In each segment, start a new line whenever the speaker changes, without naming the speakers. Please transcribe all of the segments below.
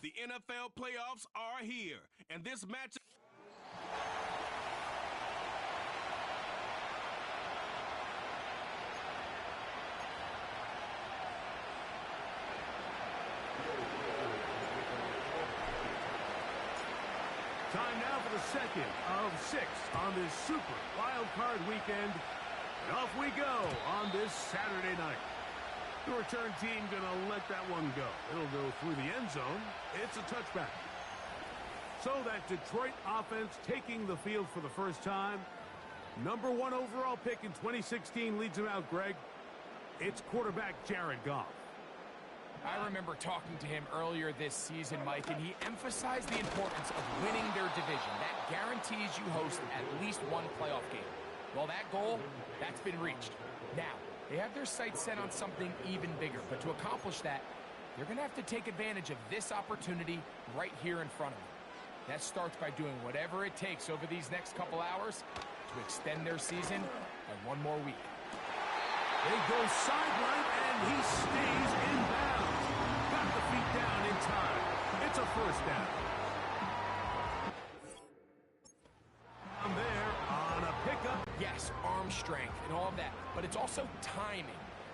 The NFL playoffs are here, and this matchup...
Time now for the second of 6 on this Super Wild Card weekend. And off we go on this Saturday night. The return team going to let that one go. It'll go through the end zone. It's a touchback. So that Detroit offense taking the field for the first time. Number 1 overall pick in 2016 leads him out, Greg. It's quarterback Jared Goff.
I remember talking to him earlier this season, Mike, and he emphasized the importance of winning their division. That guarantees you host at least one playoff game. Well, that goal, that's been reached. Now, they have their sights set on something even bigger, but to accomplish that, they're going to have to take advantage of this opportunity right here in front of them. That starts by doing whatever it takes over these next couple hours to extend their season by one more week.
They go sideline, and he stays in bounds. Got the feet down in time. It's a first down. I'm there on a pickup.
Yes, arm strength and all of that, but it's also timing.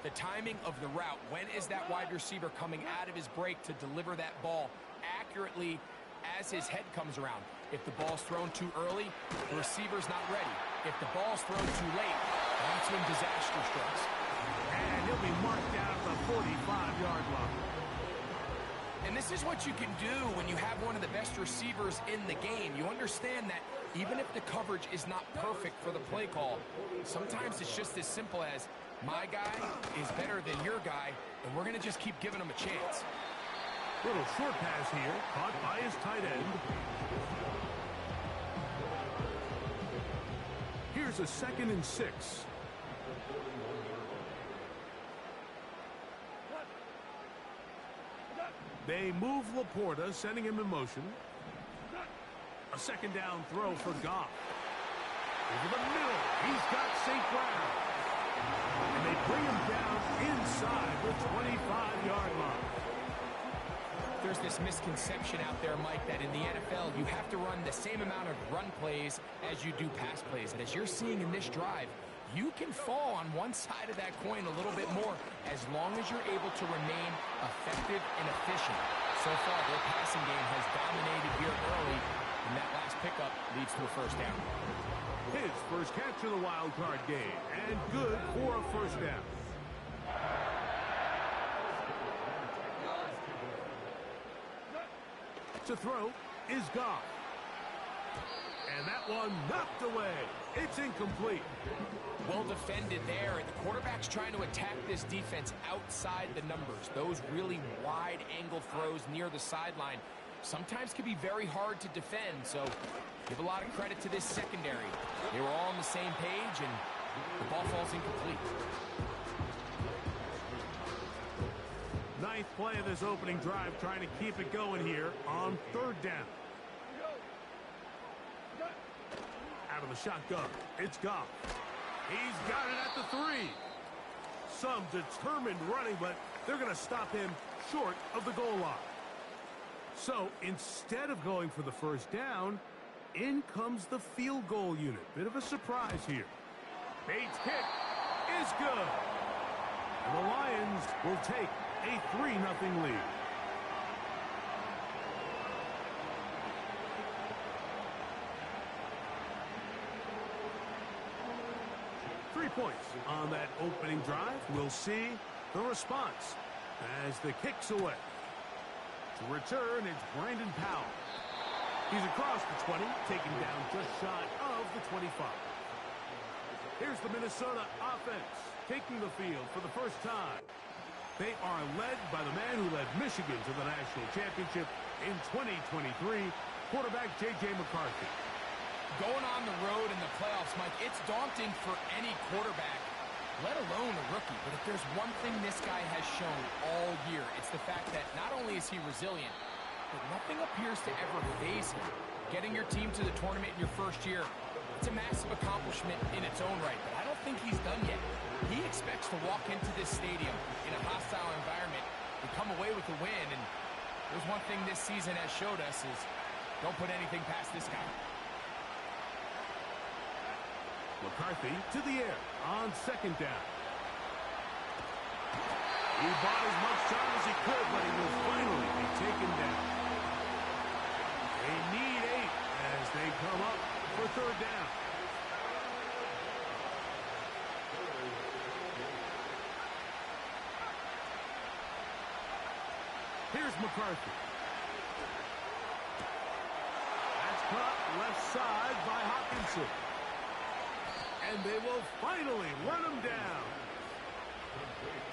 The timing of the route. When is that wide receiver coming out of his break to deliver that ball accurately as his head comes around? If the ball's thrown too early, the receiver's not ready. If the ball's thrown too late, that's when disaster strikes.
And he'll be marked down at the 45-yard line.
And this is what you can do when you have one of the best receivers in the game. You understand that even if the coverage is not perfect for the play call, sometimes it's just as simple as, my guy is better than your guy, and we're going to just keep giving him a chance.
Little short pass here, caught by his tight end. Here's a 2nd and 6. They move Laporta, sending him in motion. A 2nd down throw for Goff. Over the middle, he's got St. Brown. And they bring him down inside the 25-yard line.
There's this misconception out there, Mike, that in the NFL, you have to run the same amount of run plays as you do pass plays. And as you're seeing in this drive, you can fall on one side of that coin a little bit more as long as you're able to remain effective and efficient. So far, their passing game has dominated here early, and that last pickup leads to a first down.
His first catch of the wild card game, and good for a first down. To throw is Goff. And that one knocked away. It's incomplete.
Well defended there, and the quarterback's trying to attack this defense outside the numbers. Those really wide angle throws near the sideline sometimes can be very hard to defend, so give a lot of credit to this secondary. They were all on the same page, and the ball falls incomplete.
Ninth play of this opening drive, trying to keep it going here on 3rd down. Out of the shotgun, it's Goff. He's got it at the 3. Some determined running, but they're going to stop him short of the goal line. So instead of going for the first down, in comes the field goal unit. Bit of a surprise here. Bates' kick is good. And the Lions will take a 3-0 lead. Points on that opening drive. We'll see the response as the kick's away. To return, it's Brandon Powell. He's across the 20, taken down just shy of the 25. Here's the Minnesota offense taking the field for the first time. They are led by the man who led Michigan to the national championship in 2023, quarterback J.J. McCarthy.
Going on the road in the playoffs, Mike, it's daunting for any quarterback, let alone a rookie. But if there's one thing this guy has shown all year, it's the fact that not only is he resilient, but nothing appears to ever faze him. Getting your team to the tournament in your first year, it's a massive accomplishment in its own right, but I don't think he's done yet. He expects to walk into this stadium in a hostile environment and come away with a win, and There's one thing this season has showed us is don't put anything past this guy.
McCarthy to the air on second down. He bought as much time as he could, but he will finally be taken down. They need 8 as they come up for third down. Here's McCarthy. That's caught left side by Hopkinson. And they will finally run him down.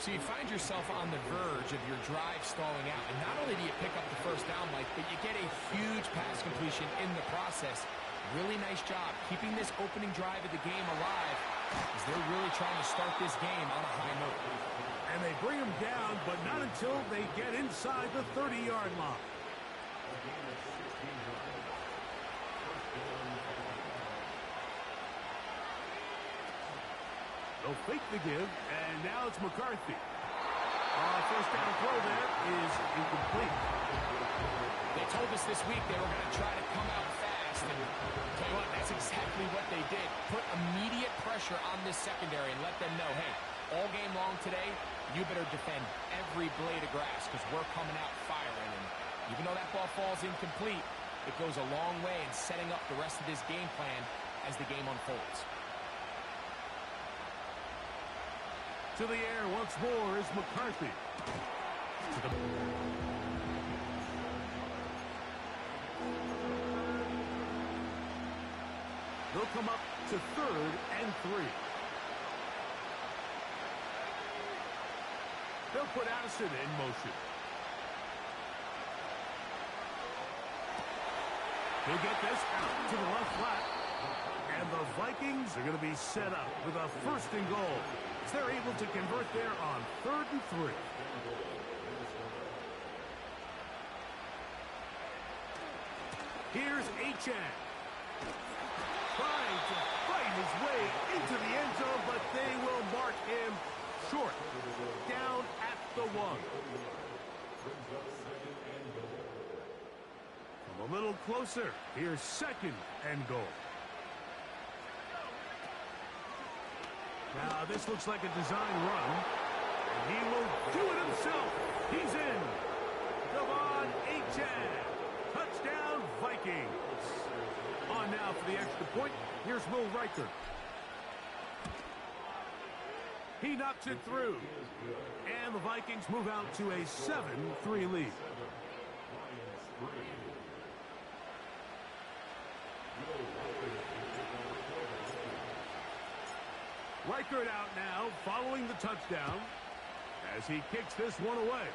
So you find yourself on the verge of your drive stalling out. And not only do you pick up the first down, Mike, but you get a huge pass completion in the process. Really nice job keeping this opening drive of the game alive as they're really trying to start this game on a high note.
And they bring him down, but not until they get inside the 30-yard line. They'll fake the give, and now it's McCarthy. First down throw there is incomplete.
They told us this week they were going to try to come out fast, and tell you what, that's exactly what they did. Put immediate pressure on this secondary and let them know, hey, all game long today, you better defend every blade of grass because we're coming out firing. And even though that ball falls incomplete, it goes a long way in setting up the rest of this game plan as the game unfolds.
To the air once more is McCarthy. They'll come up to 3rd and 3. They'll put Addison in motion. He'll get this out to the left flat. And the Vikings are going to be set up with a 1st and goal. They're able to convert there on 3rd and 3. Here's Achane. Trying to fight his way into the end zone, but they will mark him short. Down at the 1. Come a little closer. Here's 2nd and goal. Now, this looks like a design run, and he will do it himself. He's in. Devon Achane. Touchdown, Vikings. On now for the extra point. Here's Will Riker. He knocks it through. And the Vikings move out to a 7-3 lead. Reichert out now, following the touchdown, as he kicks this one away.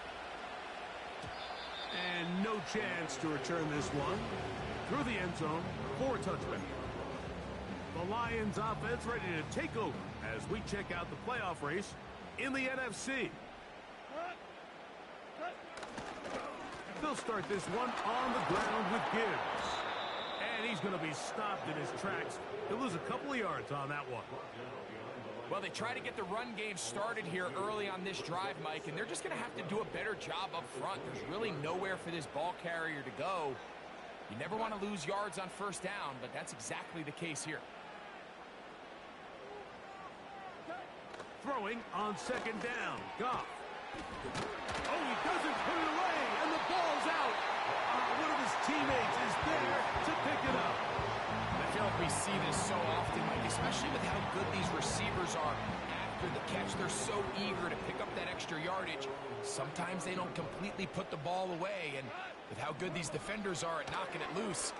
And no chance to return this one through the end zone for a touchback. The Lions offense ready to take over as we check out the playoff race in the NFC. They'll start this one on the ground with Gibbs. And he's going to be stopped in his tracks. He'll lose a couple of yards on that one.
Well, they try to get the run game started here early on this drive, Mike, and they're just going to have to do a better job up front. There's really nowhere for this ball carrier to go. You never want to lose yards on 1st down, but that's exactly the case here.
Throwing on 2nd down. Goff. Oh, he doesn't put it away, and the ball's out. One of his teammates is there to pick it up.
I feel like we see this so often, Mike, especially with how good these receivers are after the catch. They're so eager to pick up that extra yardage. Sometimes they don't completely put the ball away, and with how good these defenders are at knocking it loose,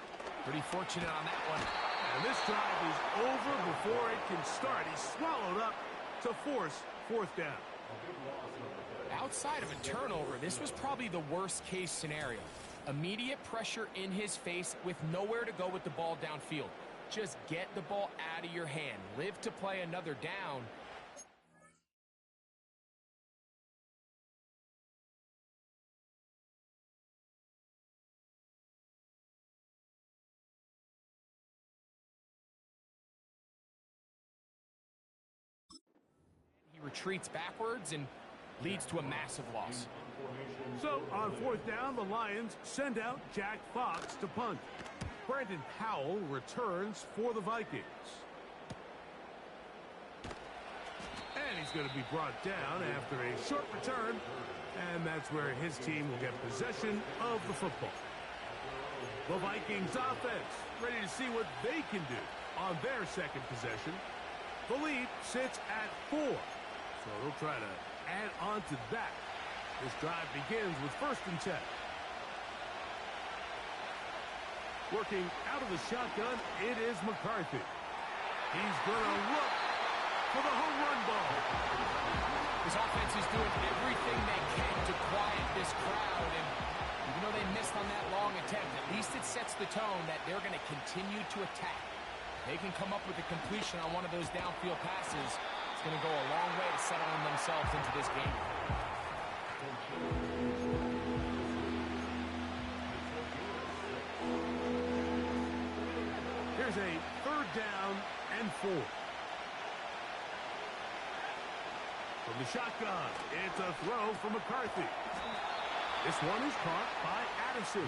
pretty fortunate on that one.
And this drive is over before it can start. He's swallowed up to force 4th down.
Outside of a turnover, this was probably the worst case scenario. Immediate pressure in his face with nowhere to go with the ball downfield. Just get the ball out of your hand. Live to play another down. He retreats backwards and leads to a massive loss.
So on fourth down, the Lions send out Jack Fox to punt. Brandon Powell returns for the Vikings. And he's going to be brought down after a short return. And that's where his team will get possession of the football. The Vikings offense ready to see what they can do on their second possession. The lead sits at 4. So they'll try to add on to that. This drive begins with 1st and 10. Working out of the shotgun, it is McCarthy. He's going to look for the home run ball.
This offense is doing everything they can to quiet this crowd, and even though they missed on that long attempt, at least it sets the tone that they're going to continue to attack. They can come up with a completion on one of those downfield passes. It's going to go a long way to settling themselves into this game.
Here's a 3rd down and 4. From the shotgun, it's a throw from McCarthy. This one is caught by Addison.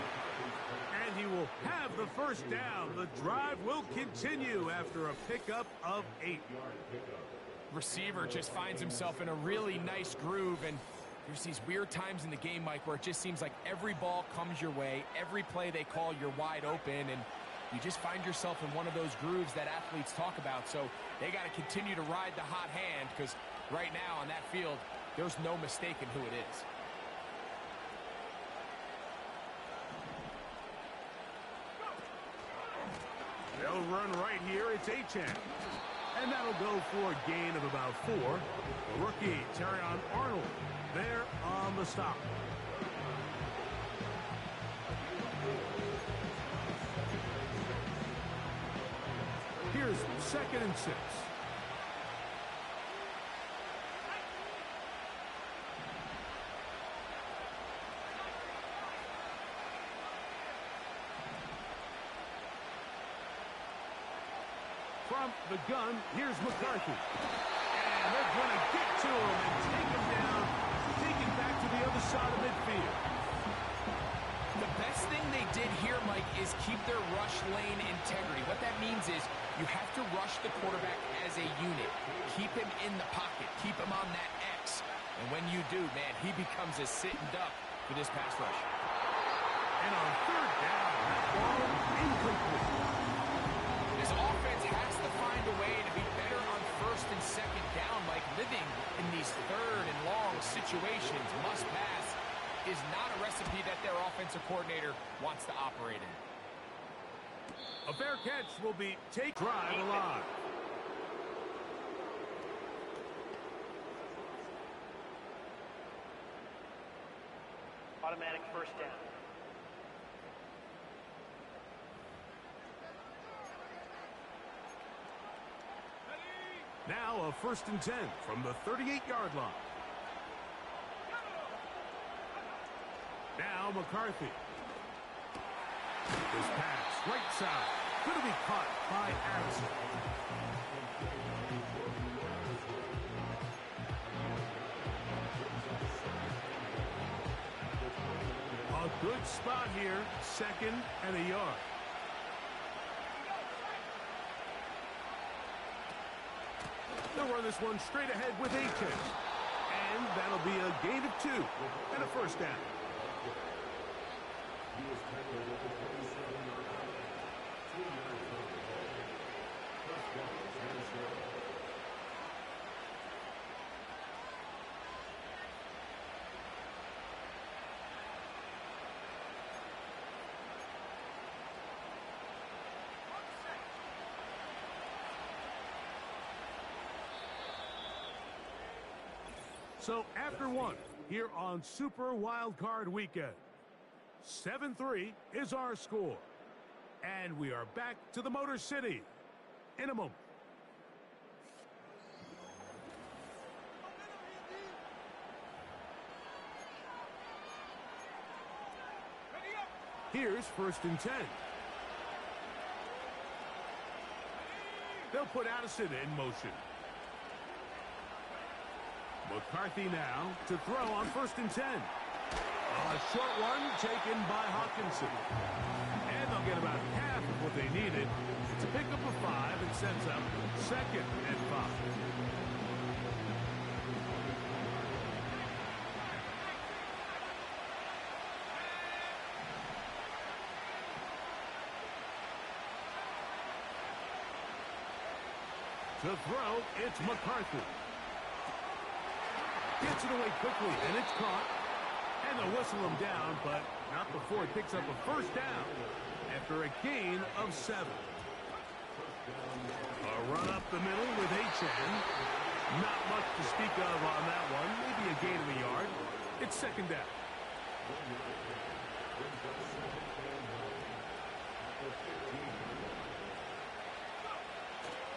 And he will have the 1st down. The drive will continue after a pickup of 8.
Receiver just finds himself in a really nice groove, and there's these weird times in the game, Mike, where it just seems like every ball comes your way, every play they call, you're wide open, and you just find yourself in one of those grooves that athletes talk about. So they got to continue to ride the hot hand, because right now on that field, there's no mistaking who it is.
They'll run right here. It's Achane. And that'll go for a gain of about 4. The rookie, Terrion Arnold, there on the stop. Here's 2nd and 6. From the gun, here's McCarthy. And they're going to get to him and take him down, take him back to the other side of midfield.
The best thing they did here, Mike, is keep their rush lane integrity. What that means is you have to rush the quarterback as a unit. Keep him in the pocket. Keep him on that X. And when you do, man, he becomes a sitting duck for this pass rush.
And on 3rd down, that ball incomplete.
This offense has to find a way to be better on 1st and 2nd down, Mike. Living in these 3rd and long situations, must pass, is not a recipe that their offensive coordinator wants to operate in.
A fair catch will be take drive alive.
Automatic 1st down.
Now a 1st and 10 from the 38-yard line. Now McCarthy. This pass, right side, going to be caught by Addison. A good spot here, 2nd and a yard. They'll run this one straight ahead with Achane. And that'll be a gain of 2 and a 1st down. So after 1, here on Super Wild Card Weekend, 7-3 is our score. And we are back to the Motor City in a moment. Here's 1st and 10. They'll put Addison in motion. McCarthy now to throw on 1st and 10. A short one taken by Hawkinson. And they'll get about half of what they needed. It's a pickup of 5 and sets up 2nd and 5. To throw, it's McCarthy. Gets it away quickly, and it's caught. And they'll whistle him down, but not before he picks up a first down after a gain of 7. A run up the middle with Achan. Not much to speak of on that one. Maybe a gain of a yard. It's 2nd down.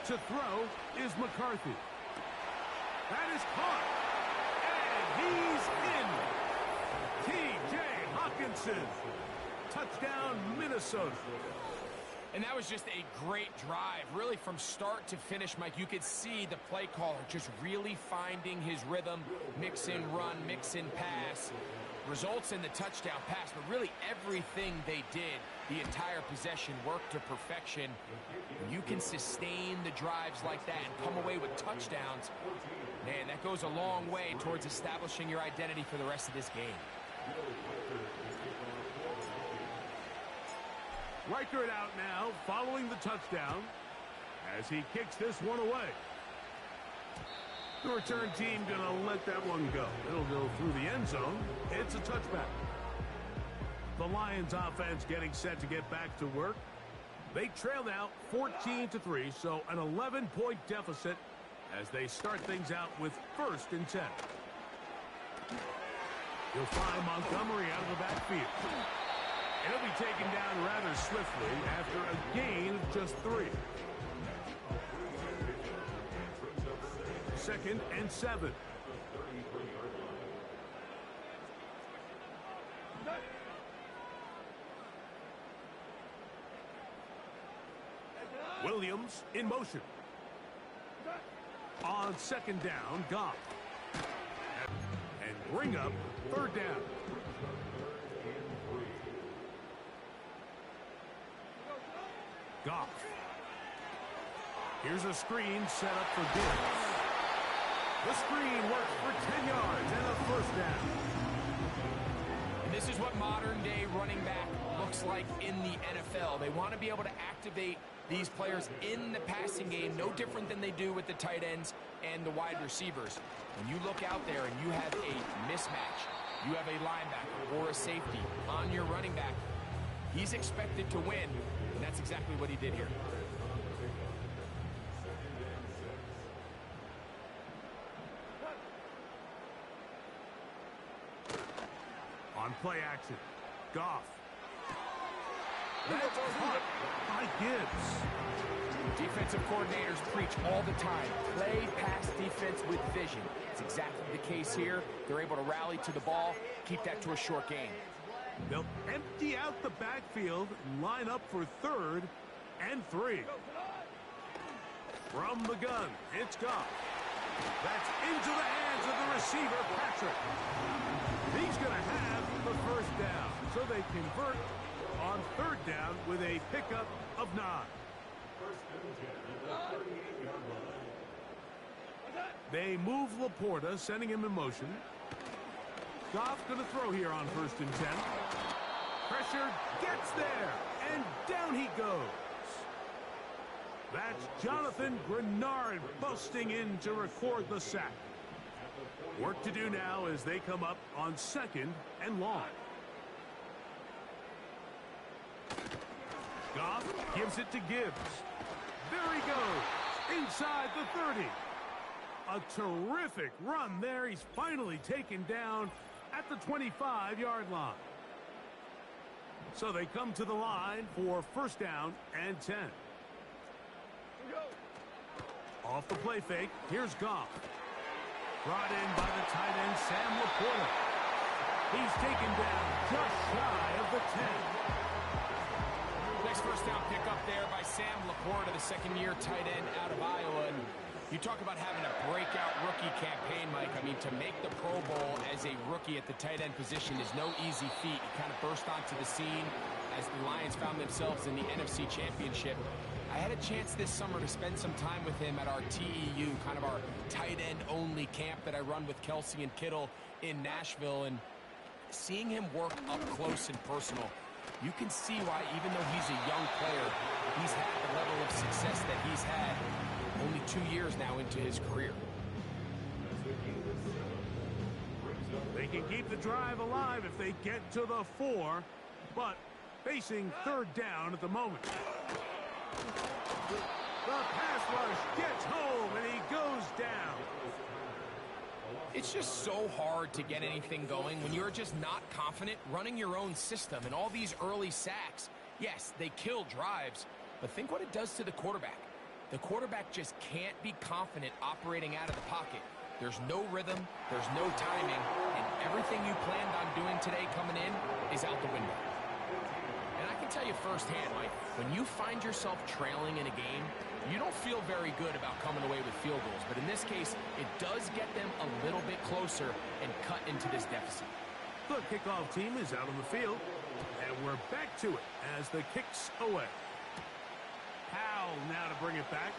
To throw is McCarthy. That is caught. And he's in. T.J. Hawkinson. Touchdown, Minnesota.
And that was just a great drive. Really, from start to finish, Mike, you could see the play caller just really finding his rhythm. Mix in run, mix in pass. Results in the touchdown pass, but really everything they did, the entire possession, worked to perfection. When you can sustain the drives like that and come away with touchdowns, man, that goes a long way towards establishing your identity for the rest of this game.
Riker it out now, following the touchdown, as he kicks this one away. The return team going to let that one go. It'll go through the end zone. It's a touchback. The Lions offense getting set to get back to work. They trail now 14-3, so an 11-point deficit as they start things out with 1st and 10. You'll find Montgomery out of the backfield. He'll be taken down rather swiftly after a gain of just 3. 2nd and 7. Williams in motion. On 2nd down, Goff. And bring up 3rd down. Goff. Here's a screen set up for Gibbs. The screen works for 10 yards and a 1st down.
And this is what modern-day running back looks like in the NFL. They want to be able to activate these players in the passing game, no different than they do with the tight ends and the wide receivers. When you look out there and you have a mismatch, you have a linebacker or a safety on your running back, he's expected to win, and that's exactly what he did here.
On play action, Goff. That's caught by Gibbs.
Defensive coordinators preach all the time, play pass defense with vision. It's exactly the case here. They're able to rally to the ball, keep that to a short gain.
They'll empty out the backfield, line up for 3rd and 3. From the gun, it's Goff. That's into the hands of the receiver, Patrick. He's going to have the 1st down, so they convert on 3rd down with a pickup of 9. They move Laporta, sending him in motion. Goff going to throw here on 1st and 10. Pressure gets there, and down he goes. That's Jonathan Grenard busting in to record the sack. Work to do now as they come up on 2nd and long. Goff gives it to Gibbs. There he goes, inside the 30. A terrific run there. He's finally taken down at the 25-yard line. So they come to the line for 1st down and 10. Off the play fake, here's Goff. Brought in by the tight end, Sam Laporta. He's taken down just shy of the 10.
Next 1st down pickup there by Sam Laporta, the 2nd-year tight end out of Iowa. And You talk about having a breakout rookie campaign, Mike. I mean, to make the Pro Bowl as a rookie at the tight end position is no easy feat. He kind of burst onto the scene as the Lions found themselves in the NFC Championship. I had a chance this summer to spend some time with him at our TEU, kind of our tight end only camp that I run with Kelsey and Kittle in Nashville. And seeing him work up close and personal, you can see why, even though he's a young player, he's had the level of success that he's had only 2 years now into his career.
They can keep the drive alive if they get to the 4, but facing third down at the moment. The pass rush gets home, and he goes down.
It's just so hard to get anything going when you're just not confident running your own system. And all these early sacks, yes, they kill drives, but think what it does to the quarterback. The quarterback just can't be confident operating out of the pocket. There's no rhythm, there's no timing, and everything you planned on doing today coming in is out the window. And I can tell you firsthand, Mike, when you find yourself trailing in a game, you don't feel very good about coming away with field goals. But in this case, it does get them a little bit closer and cut into this deficit.
The kickoff team is out on the field, and we're back to it as the kick's away. Powell now to bring it back.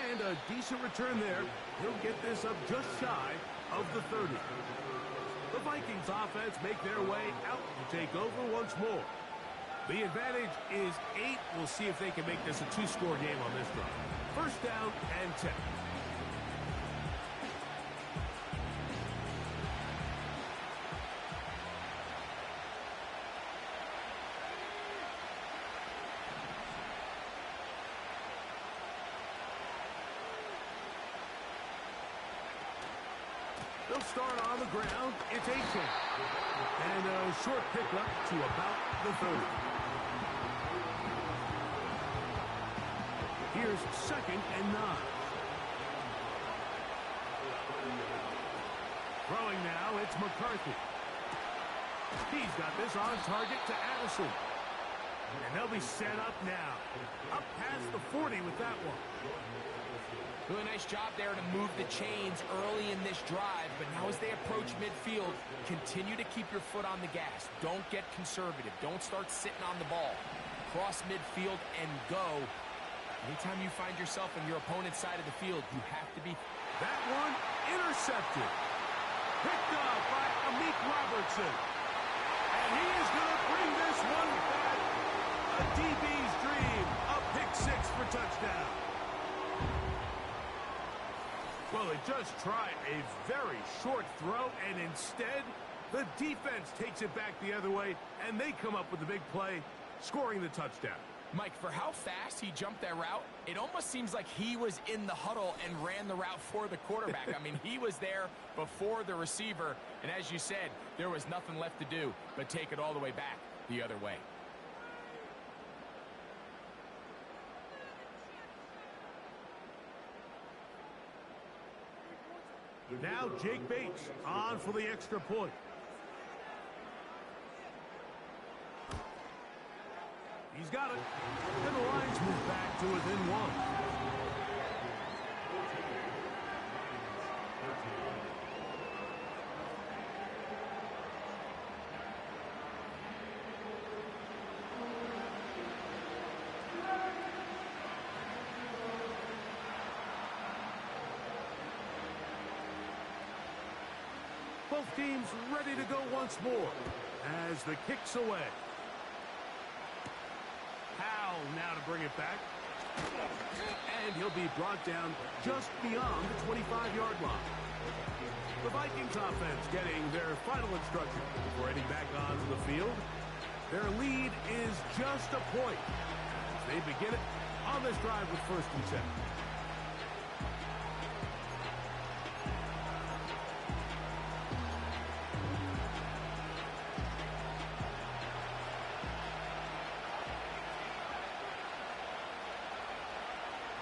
And a decent return there. He'll get this up just shy of the 30. The Vikings offense make their way out to take over once more. The advantage is 8. We'll see if they can make this a 2-score game on this drive. First down and 10. They'll start on the ground. It's 18. And a short pickup to about the 30. Here's 2nd and 9. Throwing now, it's McCarthy. He's got this on target to Addison. And they'll be set up now. Up past the 40 with that one.
Doing a nice job there to move the chains early in this drive, but now as they approach midfield, continue to keep your foot on the gas. Don't get conservative. Don't start sitting on the ball. Cross midfield and go. Anytime you find yourself on your opponent's side of the field, you have to be...
That one intercepted. Picked up by Amik Robertson. And he is going to bring this one back. A DB's dream. A pick 6 for touchdown. Well, they just tried a very short throw, and instead, the defense takes it back the other way, and they come up with the big play, scoring the touchdown.
Mike, for how fast he jumped that route, it almost seems like he was in the huddle and ran the route for the quarterback. I mean, he was there before the receiver, and as you said, there was nothing left to do but take it all the way back the other way.
Now Jake Bates on for the extra point. He's got it. And the Lions move back to within 1. Both teams ready to go once more as the kick's away. Powell now to bring it back. And he'll be brought down just beyond the 25-yard line. The Vikings offense getting their final instruction before heading back onto the field. Their lead is just a point as they begin it on this drive with 1st and 10.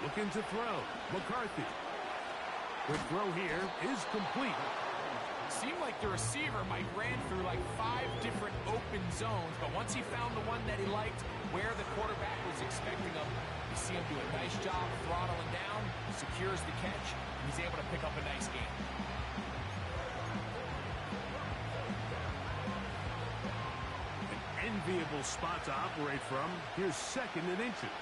Looking to throw. McCarthy. The throw here is complete.
Seemed like the receiver Mike ran through like 5 different open zones, but once he found the one that he liked, where the quarterback was expecting him, you see him do a nice job throttling down, secures the catch, and he's able to pick up a nice game.
An enviable spot to operate from. Here's 2nd and inches.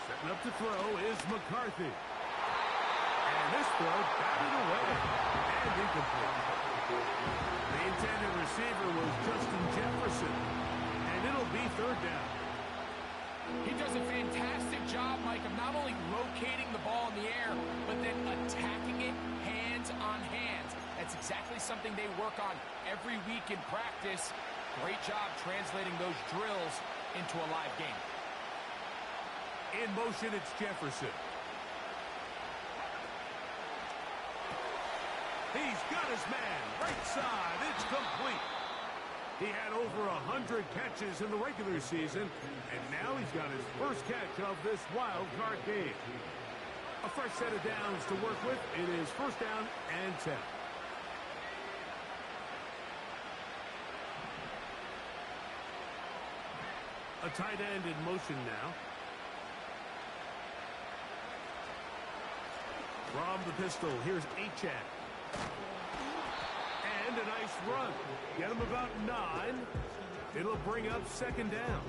Setting up to throw is McCarthy. And this throw batted away and incomplete. The intended receiver was Justin Jefferson, and it'll be 3rd down.
He does a fantastic job, Mike, of not only locating the ball in the air, but then attacking it hands on hands. That's exactly something they work on every week in practice. Great job translating those drills into a live game.
In motion, it's Jefferson. He's got his man. Right side. It's complete. He had over 100 catches in the regular season, and now he's got his first catch of this wild card game. A fresh set of downs to work with. It is 1st down and 10. A tight end in motion now. From the pistol, here's Achane. And a nice run. Get him about 9. It'll bring up 2nd down.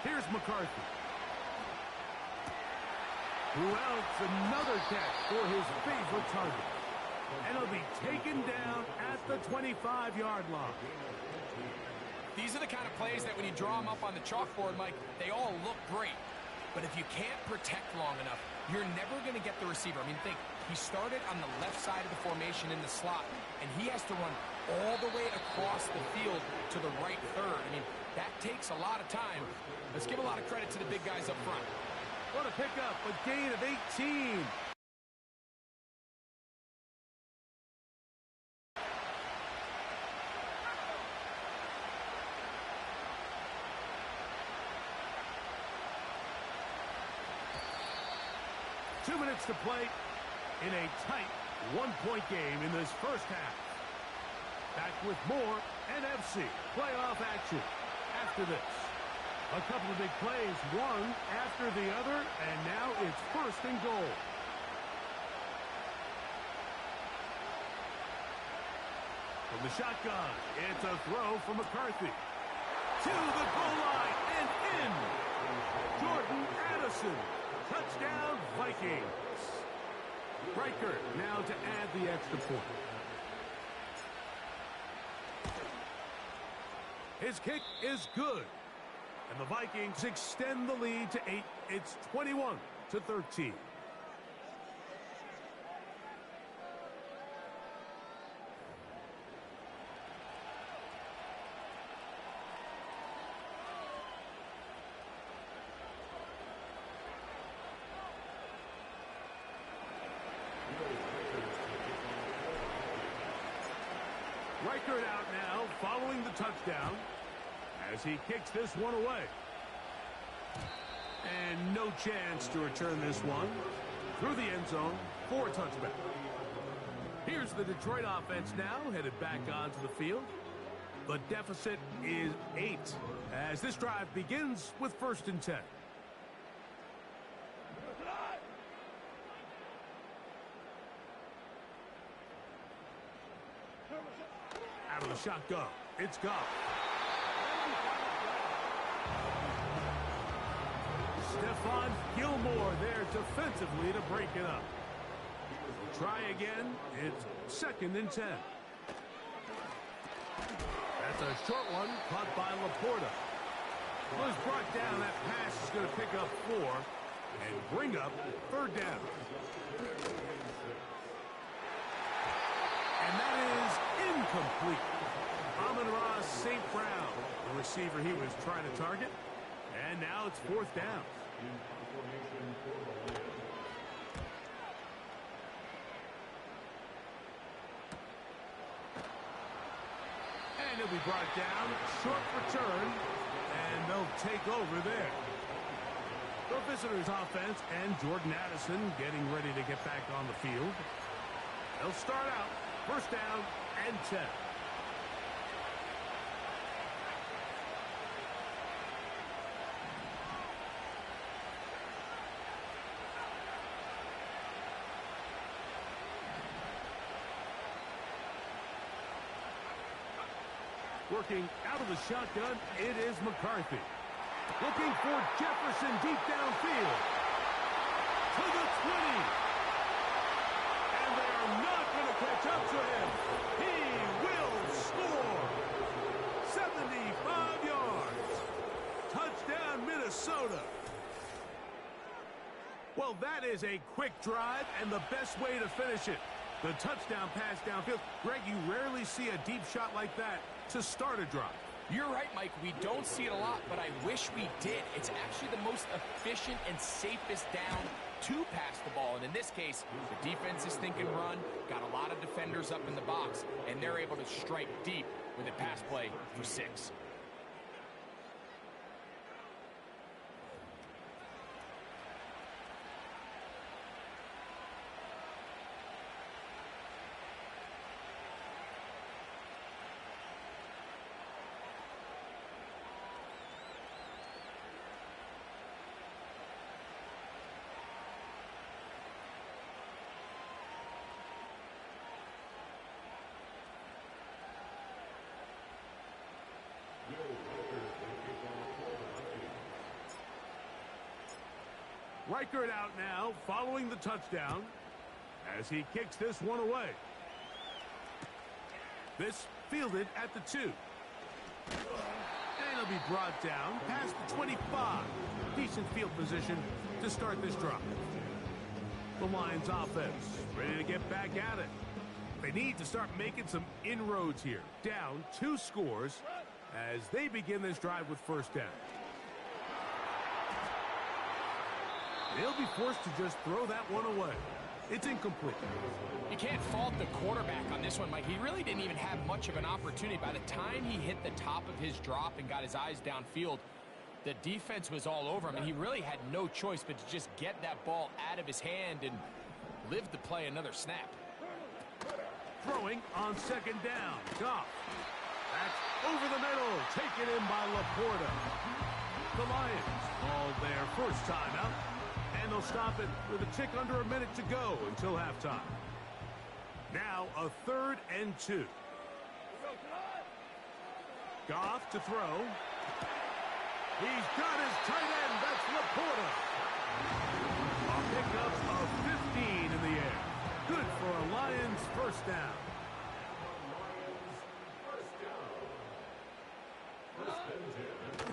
Here's McCarthy. Who else? Another catch for his favorite target. And he'll be taken down at the 25-yard line.
These are the kind of plays that when you draw them up on the chalkboard, Mike, they all look great. But if you can't protect long enough, you're never going to get the receiver. I mean, think, he started on the left side of the formation in the slot, and he has to run all the way across the field to the right third. I mean, that takes a lot of time. Let's give a lot of credit to the big guys up front.
What a pickup, a gain of 18. Two minutes to play in a tight one-point game in this first half. Back with more NFC playoff action after this. A couple of big plays, one after the other, and now it's 1st and goal. From the shotgun, it's a throw from McCarthy. To the goal line and in. Jordan Addison. Touchdown, Vikings. Riker now to add the extra point. His kick is good. And the Vikings extend the lead to 8. It's 21-13. Reichert out now, following the touchdown, as he kicks this one away. And no chance to return this one through the end zone for a touchback. Here's the Detroit offense now, headed back onto the field. The deficit is 8, as this drive begins with 1st and 10. Out of the shotgun, it's Goff. Stephon Gilmore there defensively to break it up. Try again. It's 2nd and 10. That's a short one caught by Laporta. Was brought down. That pass is going to pick up 4 and bring up 3rd down. And that is incomplete. Amon-Ra St. Brown, the receiver he was trying to target. And now it's 4th down. And And he'll be brought down. Short return. And they'll take over there. The visitors' offense and Jordan Addison getting ready to get back on the field. They'll start out. First down and 10. Working out of the shotgun, it is McCarthy. Looking for Jefferson deep downfield. To the 20. And they are not going to catch up to him. He will score. 75 yards. Touchdown, Minnesota. Well, that is a quick drive and the best way to finish it. The touchdown pass downfield. Greg, you rarely see a deep shot like that to start a drive.
You're right, Mike. We don't see it a lot, but I wish we did. It's actually the most efficient and safest down to pass the ball. And in this case, the defense is thinking run, got a lot of defenders up in the box, and they're able to strike deep with a pass play for 6.
Reichert out now, following the touchdown, as he kicks this one away. This fielded at the 2. And he'll be brought down past the 25. Decent field position to start this drive. The Lions offense ready to get back at it. They need to start making some inroads here. Down 2 scores as they begin this drive with first down. They'll be forced to just throw that one away. It's incomplete.
You can't fault the quarterback on this one, Mike. He really didn't even have much of an opportunity. By the time he hit the top of his drop and got his eyes downfield, the defense was all over him, and he really had no choice but to just get that ball out of his hand and live to play another snap.
Throwing on second down. Goff. That's over the middle. Taken in by Laporta. The Lions called their first timeout. And they'll stop it with a tick under a minute to go until halftime. Now a 3rd and 2. Goff to throw. He's got his tight end. That's Laporta. A pickup of 15 in the air. Good for a Lions first down.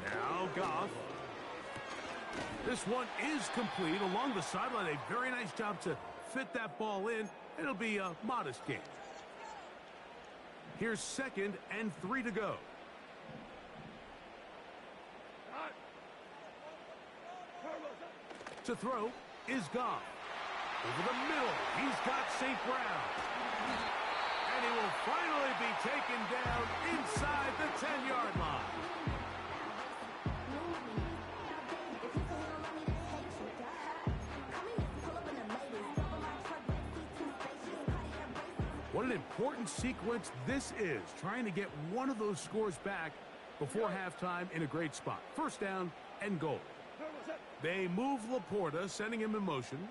Now Goff. This one is complete along the sideline. A very nice job to fit that ball in. It'll be a modest gain. Here's 2nd and 3 to go. To throw is Goff. Over the middle, he's got St. Brown. And he will finally be taken down inside the 10-yard line. What an important sequence this is, trying to get one of those scores back before halftime in a great spot. First down and goal. They move Laporta, sending him in motion.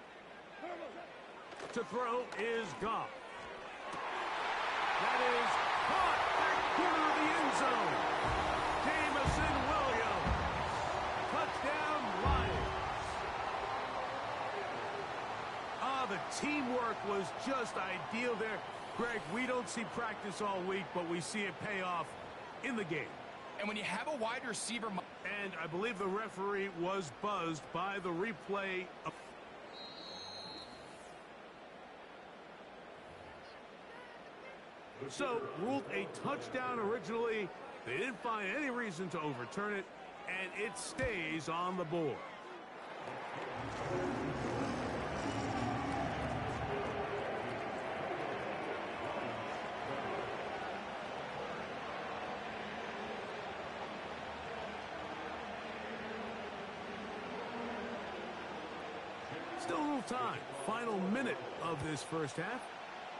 To throw is Goff. That is caught back corner of the end zone. Jamison Williams. Touchdown Lions. The teamwork was just ideal there. Greg, we don't see practice all week, but we see it pay off in the game.
And when you have a wide receiver...
And I believe the referee was buzzed by the replay. So, ruled a touchdown originally. They didn't find any reason to overturn it, and it stays on the board. time, final minute of this first half.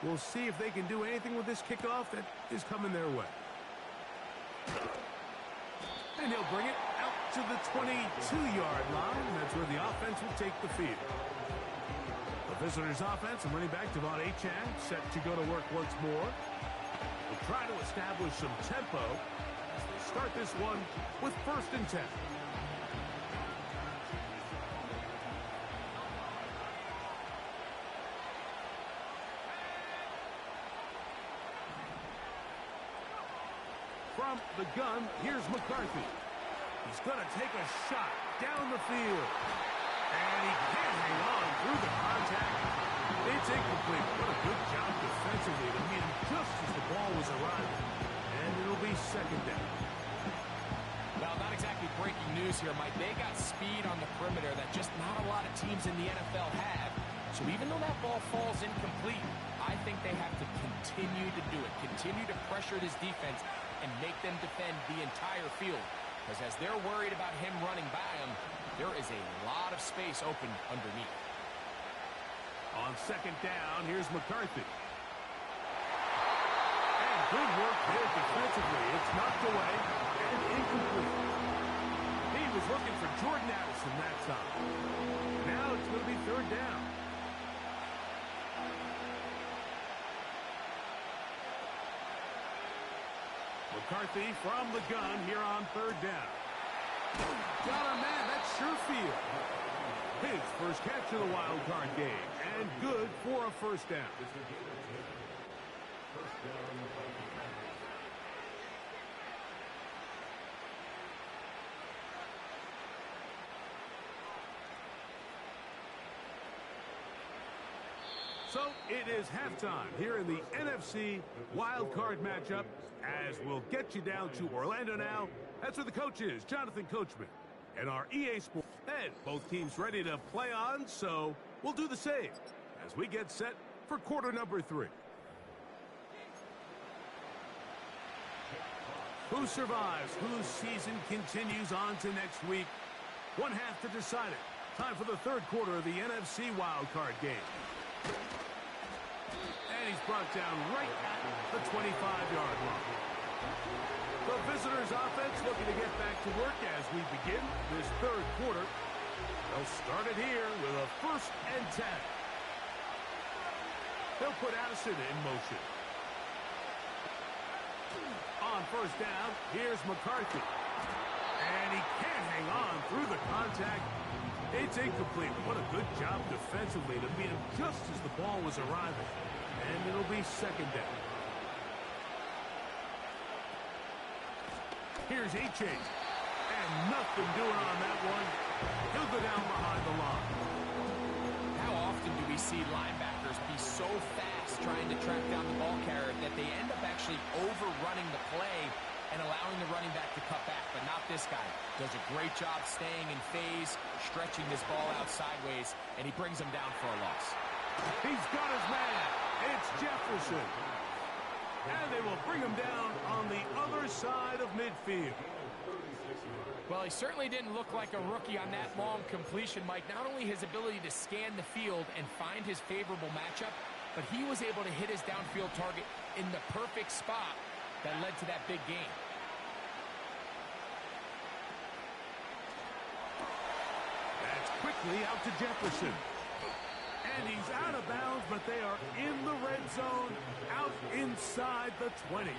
We'll see if they can do anything with this kickoff that is coming their way. And he'll bring it out to the 22-yard line. That's where the offense will take the field. The visitors' offense and running back Devon Achane set to go to work once more. We'll try to establish some tempo as they start this one with 1st and 10. From the gun, here's McCarthy. He's going to take a shot down the field. And he can't hang on through the contact. It's incomplete. What a good job defensively to meet him just as the ball was arriving. And it'll be 2nd down.
Well, not exactly breaking news here, Mike. They got speed on the perimeter that just not a lot of teams in the NFL have. So even though that ball falls incomplete, I think they have to continue to do it. Continue to pressure this defense and make them defend the entire field. Because as they're worried about him running by them, there is a lot of space open underneath.
On 2nd down, here's McCarthy. And good work there defensively. It's knocked away and incomplete. He was looking for Jordan Addison that time. Now it's going to be 3rd down. McCarthy from the gun here on 3rd down. Got a man, that's Sherfield. His first catch of the wild card game, and good for a 1st down. So it is halftime here in the NFC wild card matchup, as we'll get you down to Orlando now. That's where the coach is, Jonathan Coachman, and our EA Sports head. Both teams ready to play on, so we'll do the same as we get set for quarter number 3. Who survives? Whose season continues on to next week? One half to decide it. Time for the 3rd quarter of the NFC wildcard game. And he's brought down right at the 25-yard line. The visitors' offense looking to get back to work as we begin this 3rd quarter. They'll start it here with a 1st and 10. They'll put Addison in motion. On 1st down, here's McCarthy. And he can't hang on through the contact. It's incomplete. What a good job defensively to beat him just as the ball was arriving. And it'll be 2nd down. Here's Achane. And nothing doing on that one. He'll go down behind the line.
How often do we see linebackers be so fast trying to track down the ball carrier that they end up actually overrunning the play and allowing the running back to cut back, but not this guy. Does a great job staying in phase, stretching this ball out sideways, and he brings him down for a loss.
He's got his man. It's Jefferson. And they will bring him down on the other side of midfield.
Well, he certainly didn't look like a rookie on that long completion, Mike. Not only his ability to scan the field and find his favorable matchup, but he was able to hit his downfield target in the perfect spot that led to that big gain.
That's quickly out to Jefferson. And he's out of bounds, but they are in the red zone, out inside the 20.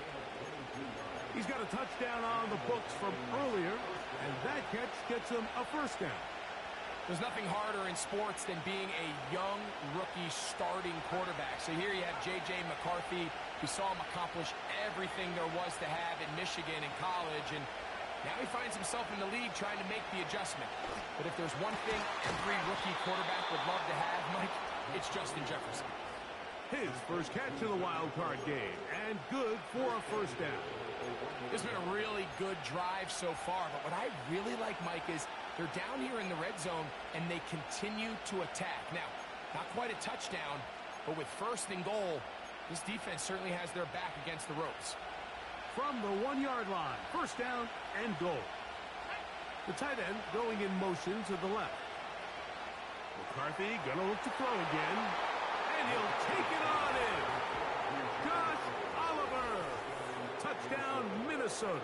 He's got a touchdown on the books from earlier, and that catch gets him a 1st down.
There's nothing harder in sports than being a young rookie starting quarterback. So here you have J.J. McCarthy. We saw him accomplish everything there was to have in Michigan in college, and now he finds himself in the league trying to make the adjustment. But if there's one thing every rookie quarterback would love to have, Mike, it's Justin Jefferson.
His first catch of the wild card game, and good for a 1st down.
This has been a really good drive so far, but what I really like, Mike, is they're down here in the red zone, and they continue to attack. Now, not quite a touchdown, but with 1st and goal, this defense certainly has their back against the ropes.
From the 1-yard line, 1st down and goal. The tight end going in motion to the left. McCarthy gonna look to throw again. And he'll take it on in. Josh Oliver. Touchdown, Minnesota.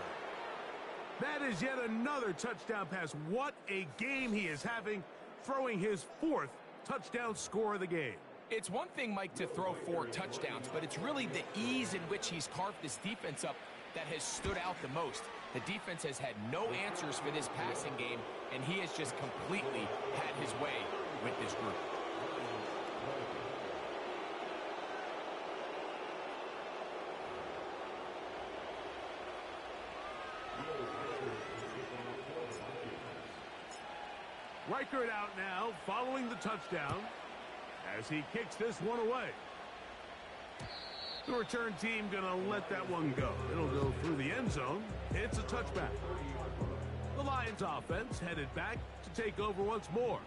That is yet another touchdown pass. What a game he is having, throwing his 4th touchdown score of the game.
It's one thing, Mike, to throw 4 touchdowns, but it's really the ease in which he's carved this defense up that has stood out the most. The defense has had no answers for this passing game, and he has just completely had his way with this group.
Reichert out now, following the touchdown, as he kicks this one away. The return team gonna let that one go. It'll go through the end zone. It's a touchback. The Lions offense headed back to take over once more.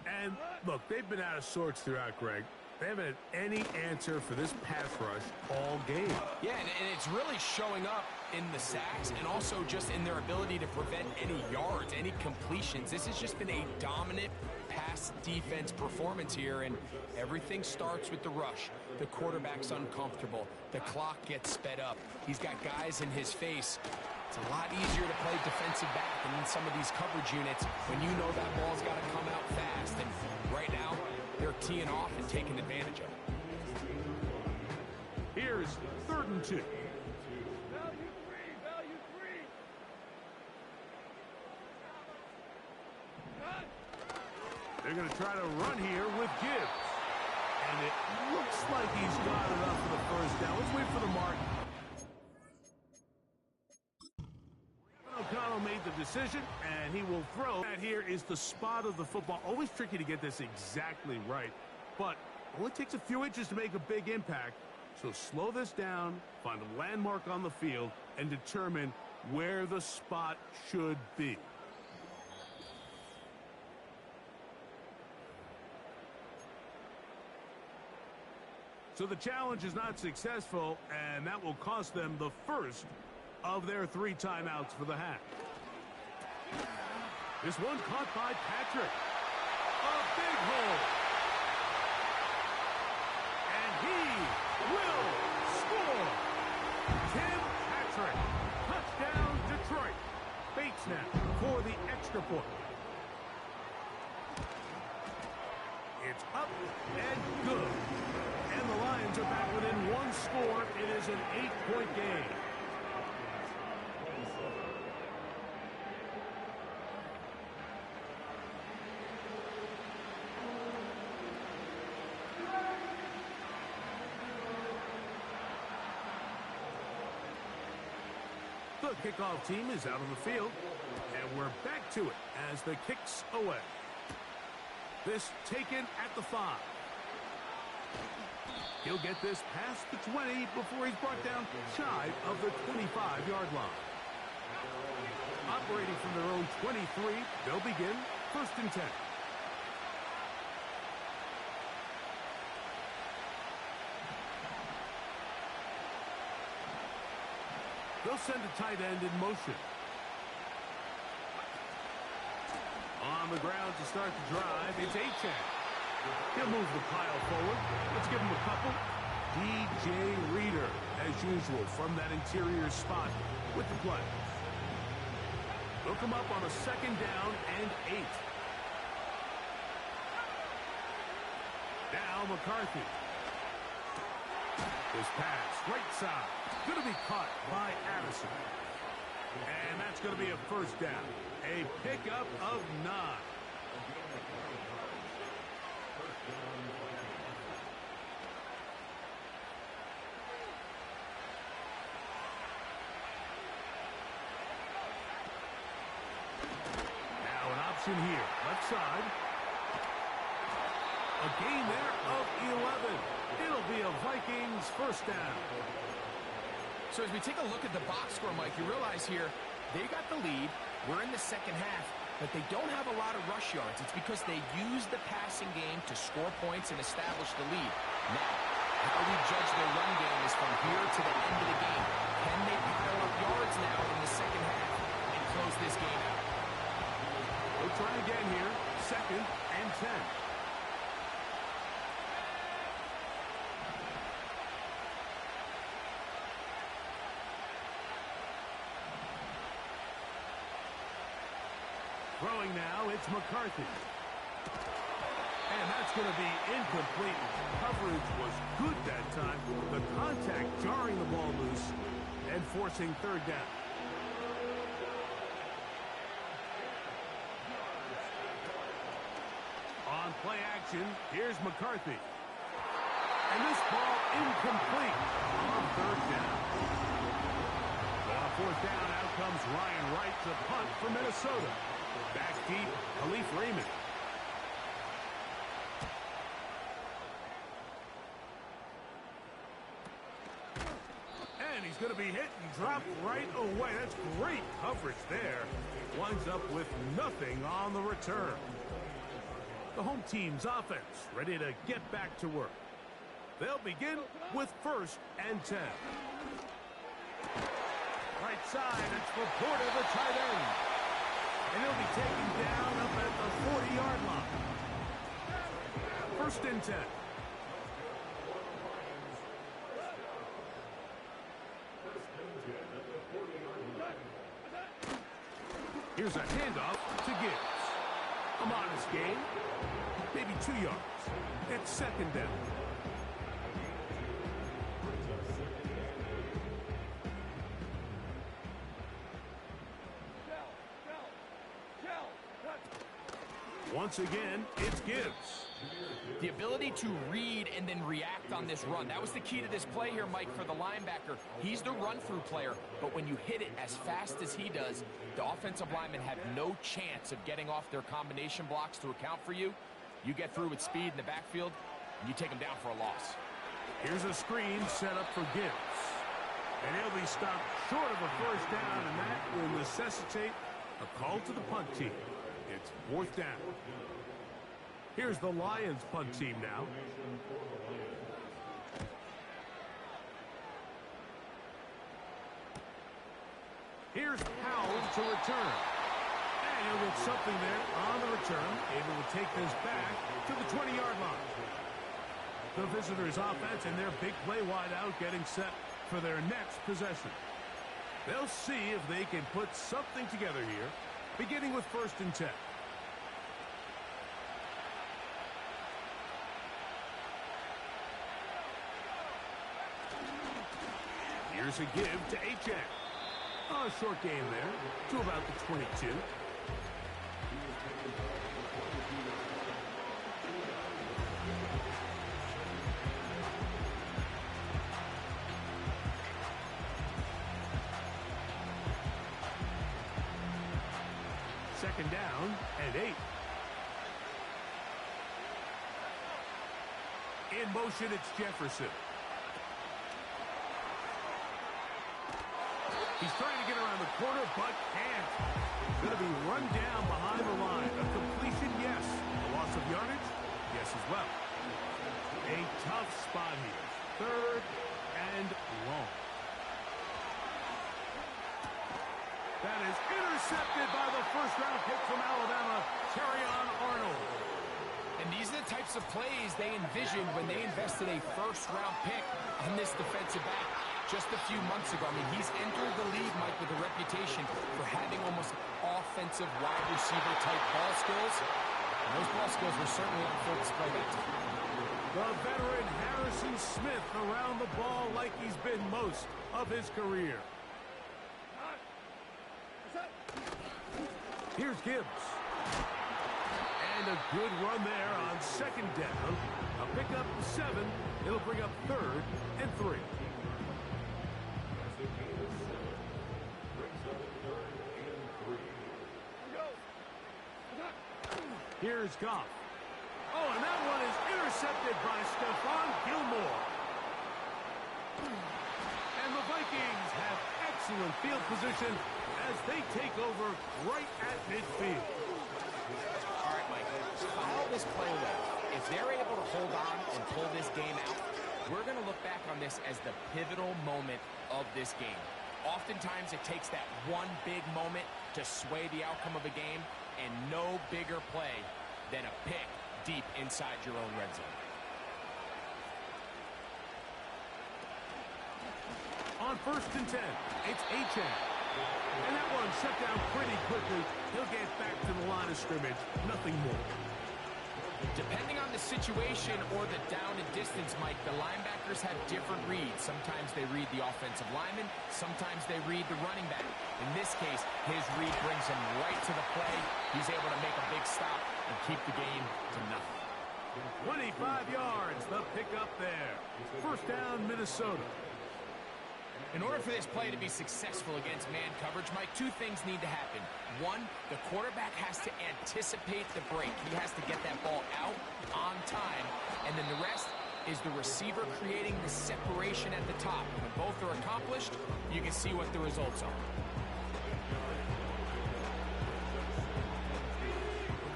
And look, they've been out of sorts throughout, Greg. They haven't had any answer for this pass rush all game.
Yeah, and it's really showing up in the sacks and also just in their ability to prevent any yards, any completions. This has just been a dominant pass defense performance here, and everything starts with the rush. The quarterback's uncomfortable. The clock gets sped up. He's got guys in his face. It's a lot easier to play defensive back than in some of these coverage units when you know that ball's got to come out fast. And right now, they're teeing off and taking advantage of it.
Here's 3rd and 2. They're going to try to run here with Gibbs. And it looks like he's got it up for the first down. Let's wait for the mark. O'Connell made the decision, and he will throw. That here is the spot of the football. Always tricky to get this exactly right, but only takes a few inches to make a big impact. So slow this down, find a landmark on the field, and determine where the spot should be. So the challenge is not successful, and that will cost them the first of their 3 timeouts for the half. This one caught by Patrick. A big hole. And he will score. Tim Patrick. Touchdown, Detroit. Bait snap for the extra point. It's up and good. And the Lions are back within 1 score. It is an 8-point game. The kickoff team is out on the field, and we're back to it as the kick's away. This taken at the 5. He'll get this past the 20 before he's brought down shy of the 25-yard line. Operating from their own 23, they'll begin 1st and 10. They'll send a tight end in motion. On the ground to start the drive, it's Achane. He'll move the pile forward. Let's give him a couple. DJ Reader, as usual, from that interior spot with the play. They'll come up on a 2nd down and 8. Now McCarthy. This pass, right side, going to be caught by Addison. And that's going to be a 1st down. A pickup of 9. Now an option here, left side. A gain there of 11. It'll be a Vikings 1st down.
So as we take a look at the box score, Mike, you realize here they got the lead. We're in the 2nd half, but they don't have a lot of rush yards. It's because they use the passing game to score points and establish the lead. Now, how we judge their run game is from here to the end of the game. Can they pile up yards now in the 2nd half and close this game out?
We'll try again here. 2nd and 10. Throwing now, it's McCarthy. And that's going to be incomplete. Coverage was good that time. The contact jarring the ball loose and forcing third down. On play action, here's McCarthy. And this ball incomplete on third down. On fourth down, out comes Ryan Wright to punt for Minnesota. Back deep, Khalif Raymond. And he's going to be hit and dropped right away. That's great coverage there. Winds up with nothing on the return. The home team's offense ready to get back to work. They'll begin with 1st and 10. Right side, it's Laporta, the tight end. And he'll be taken down up at the 40-yard line. 1st and 10. Here's a handoff to Gibbs. A modest gain, maybe 2 yards. It's 2nd down. Once again, it's Gibbs.
The ability to read and then react on this run. That was the key to this play here, Mike, for the linebacker. He's the run-through player, but when you hit it as fast as he does, the offensive linemen have no chance of getting off their combination blocks to account for you. You get through with speed in the backfield, and you take them down for a loss.
Here's a screen set up for Gibbs. And he'll be stopped short of a 1st down, and that will necessitate a call to the punt team. It's 4th down. Here's the Lions punt team now. Here's Powell to return. And he'll get something there on the return, able to take this back to the 20-yard line. The visitors' offense and their big play wide out getting set for their next possession. They'll see if they can put something together here, beginning with 1st and 10. Here's a give to H.N. A short game there to about the 22. Second down and 8. In motion, it's Jefferson. He's trying to get around the corner, but can't. Going to be run down behind the line. A completion, yes. A loss of yardage, yes as well. A tough spot here. 3rd and long. That is intercepted by the 1st-round pick from Alabama, Terrion Arnold.
And these are the types of plays they envisioned when they invested a 1st-round pick on this defensive back just a few months ago. I mean, he's entered the league, Mike, with a reputation for having almost offensive wide receiver type ball skills. And those ball skills were certainly on full display that time.
The veteran Harrison Smith around the ball like he's been most of his career. Here's Gibbs. And a good run there on 2nd down. A pickup 7. It'll bring up 3rd and 3. Here's Goff. Oh, and that one is intercepted by Stephon Gilmore. And the Vikings have excellent field position as they take over right at midfield.
All right, Mike, follow this play away. If they're able to hold on and pull this game out, we're going to look back on this as the pivotal moment of this game. Oftentimes, it takes that one big moment to sway the outcome of a game, and no bigger play than a pick deep inside your own red zone.
On 1st and 10, it's H.N. And that one shut down pretty quickly. He'll get back to the line of scrimmage. Nothing more.
Depending on the situation or the down and distance, Mike, the linebackers have different reads. Sometimes they read the offensive lineman. Sometimes they read the running back. In this case, his read brings him right to the play. He's able to make a big stop and keep the game to nothing.
25 yards, the pickup there. First down, Minnesota.
In order for this play to be successful against man coverage, Mike, two things need to happen. One, the quarterback has to anticipate the break. He has to get that ball out on time. And then the rest is the receiver creating the separation at the top. When both are accomplished, you can see what the results are.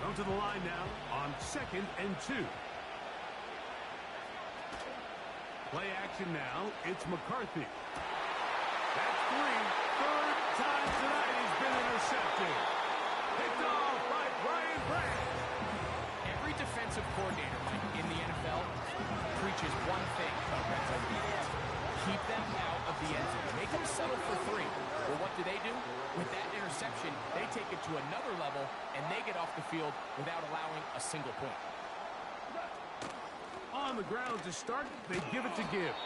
Come to the line now on 2nd and 2. Play action now. It's McCarthy. That's 3. Third time tonight he's been intercepted. Picked off by Fran.
Every defensive coordinator, Mike, in the NFL preaches one thing about red zone defense. Keep them out of the end zone. Make them settle for 3. Well, what do? With that interception, they take it to another level, and they get off the field without allowing a single point.
On the ground to start, they give it to Gibbs.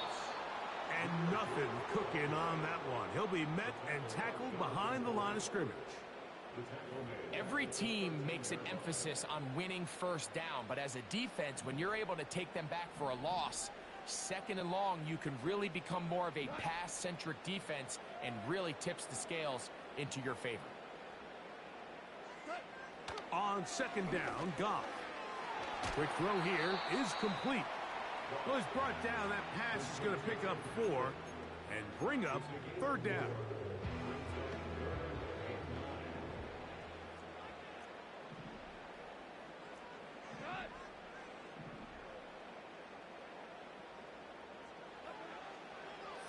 And nothing cooking on that one. He'll be met and tackled behind the line of scrimmage.
Every team makes an emphasis on winning first down, but as a defense, when you're able to take them back for a loss, 2nd and long, you can really become more of a pass-centric defense and really tips the scales into your favor.
On 2nd down, Goff. Quick throw here is complete. Well, he's brought down. That pass is going to pick up 4 and bring up 3rd down.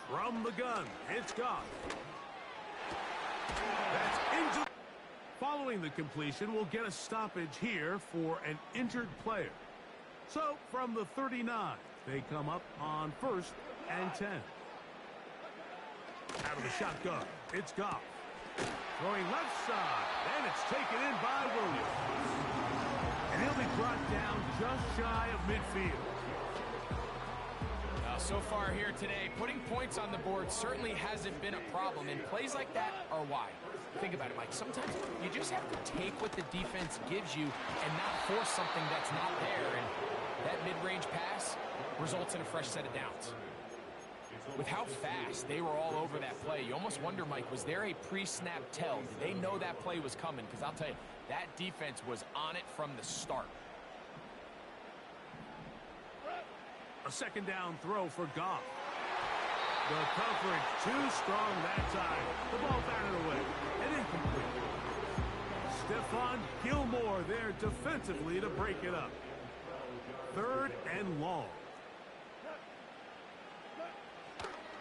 From the gun, it's Goff. That's into. Following the completion, we'll get a stoppage here for an injured player. So, from the 39, they come up on 1st and 10. Out of the shotgun, it's Goff. Throwing left side, and it's taken in by Williams. And he'll be brought down just shy of midfield.
So far here today, putting points on the board certainly hasn't been a problem, and plays like that are why. Think about it, Mike. Sometimes you just have to take what the defense gives you and not force something that's not there, and that mid-range pass results in a fresh set of downs. With how fast they were all over that play, you almost wonder, Mike, was there a pre-snap tell? Did they know that play was coming? Because I'll tell you, that defense was on it from the start.
A 2nd down throw for Goff. The coverage too strong that time. The ball batted away and incomplete. Stephon Gilmore there defensively to break it up. 3rd and long.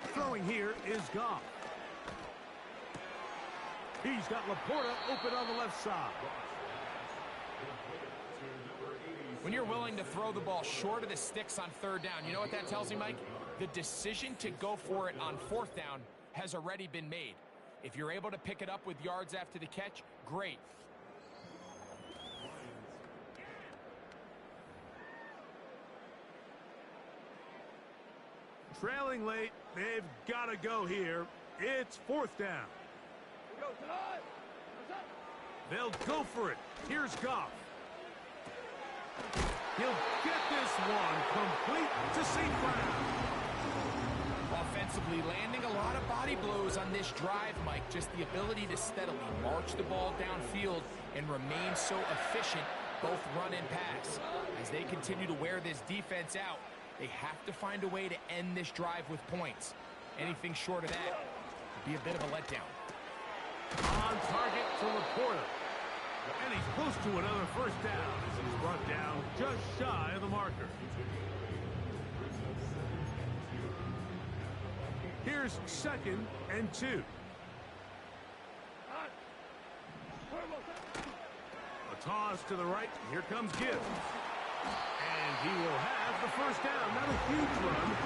Throwing here is Goff. He's got Laporta open on the left side.
When you're willing to throw the ball short of the sticks on 3rd down, you know what that tells me, Mike? The decision to go for it on 4th down has already been made. If you're able to pick it up with yards after the catch, great.
Trailing late, they've got to go here. It's 4th down. They'll go for it. Here's Goff. He'll get this one complete to St. Brown.
Offensively, landing a lot of body blows on this drive, Mike. Just the ability to steadily march the ball downfield and remain so efficient, both run and pass. As they continue to wear this defense out, they have to find a way to end this drive with points. Anything short of that would be a bit of a letdown.
On target to Laporta. And he's close to another 1st down as he's brought down just shy of the marker. Here's 2nd and 2. A toss to the right. Here comes Gibbs. And he will have the 1st down. Not a huge run.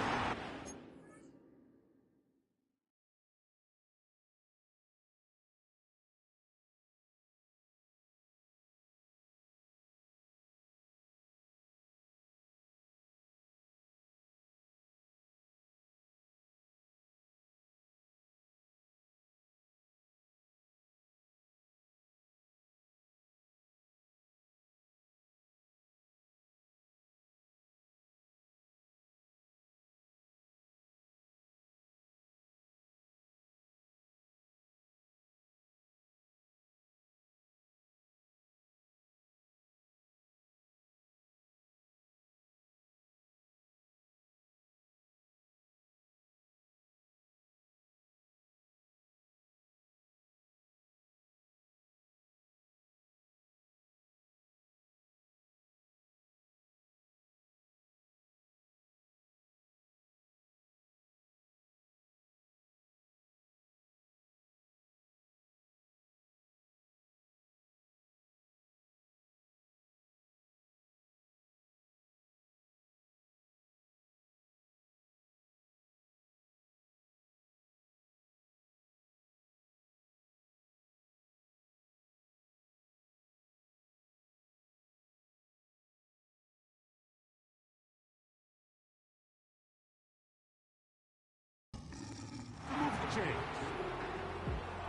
the chains.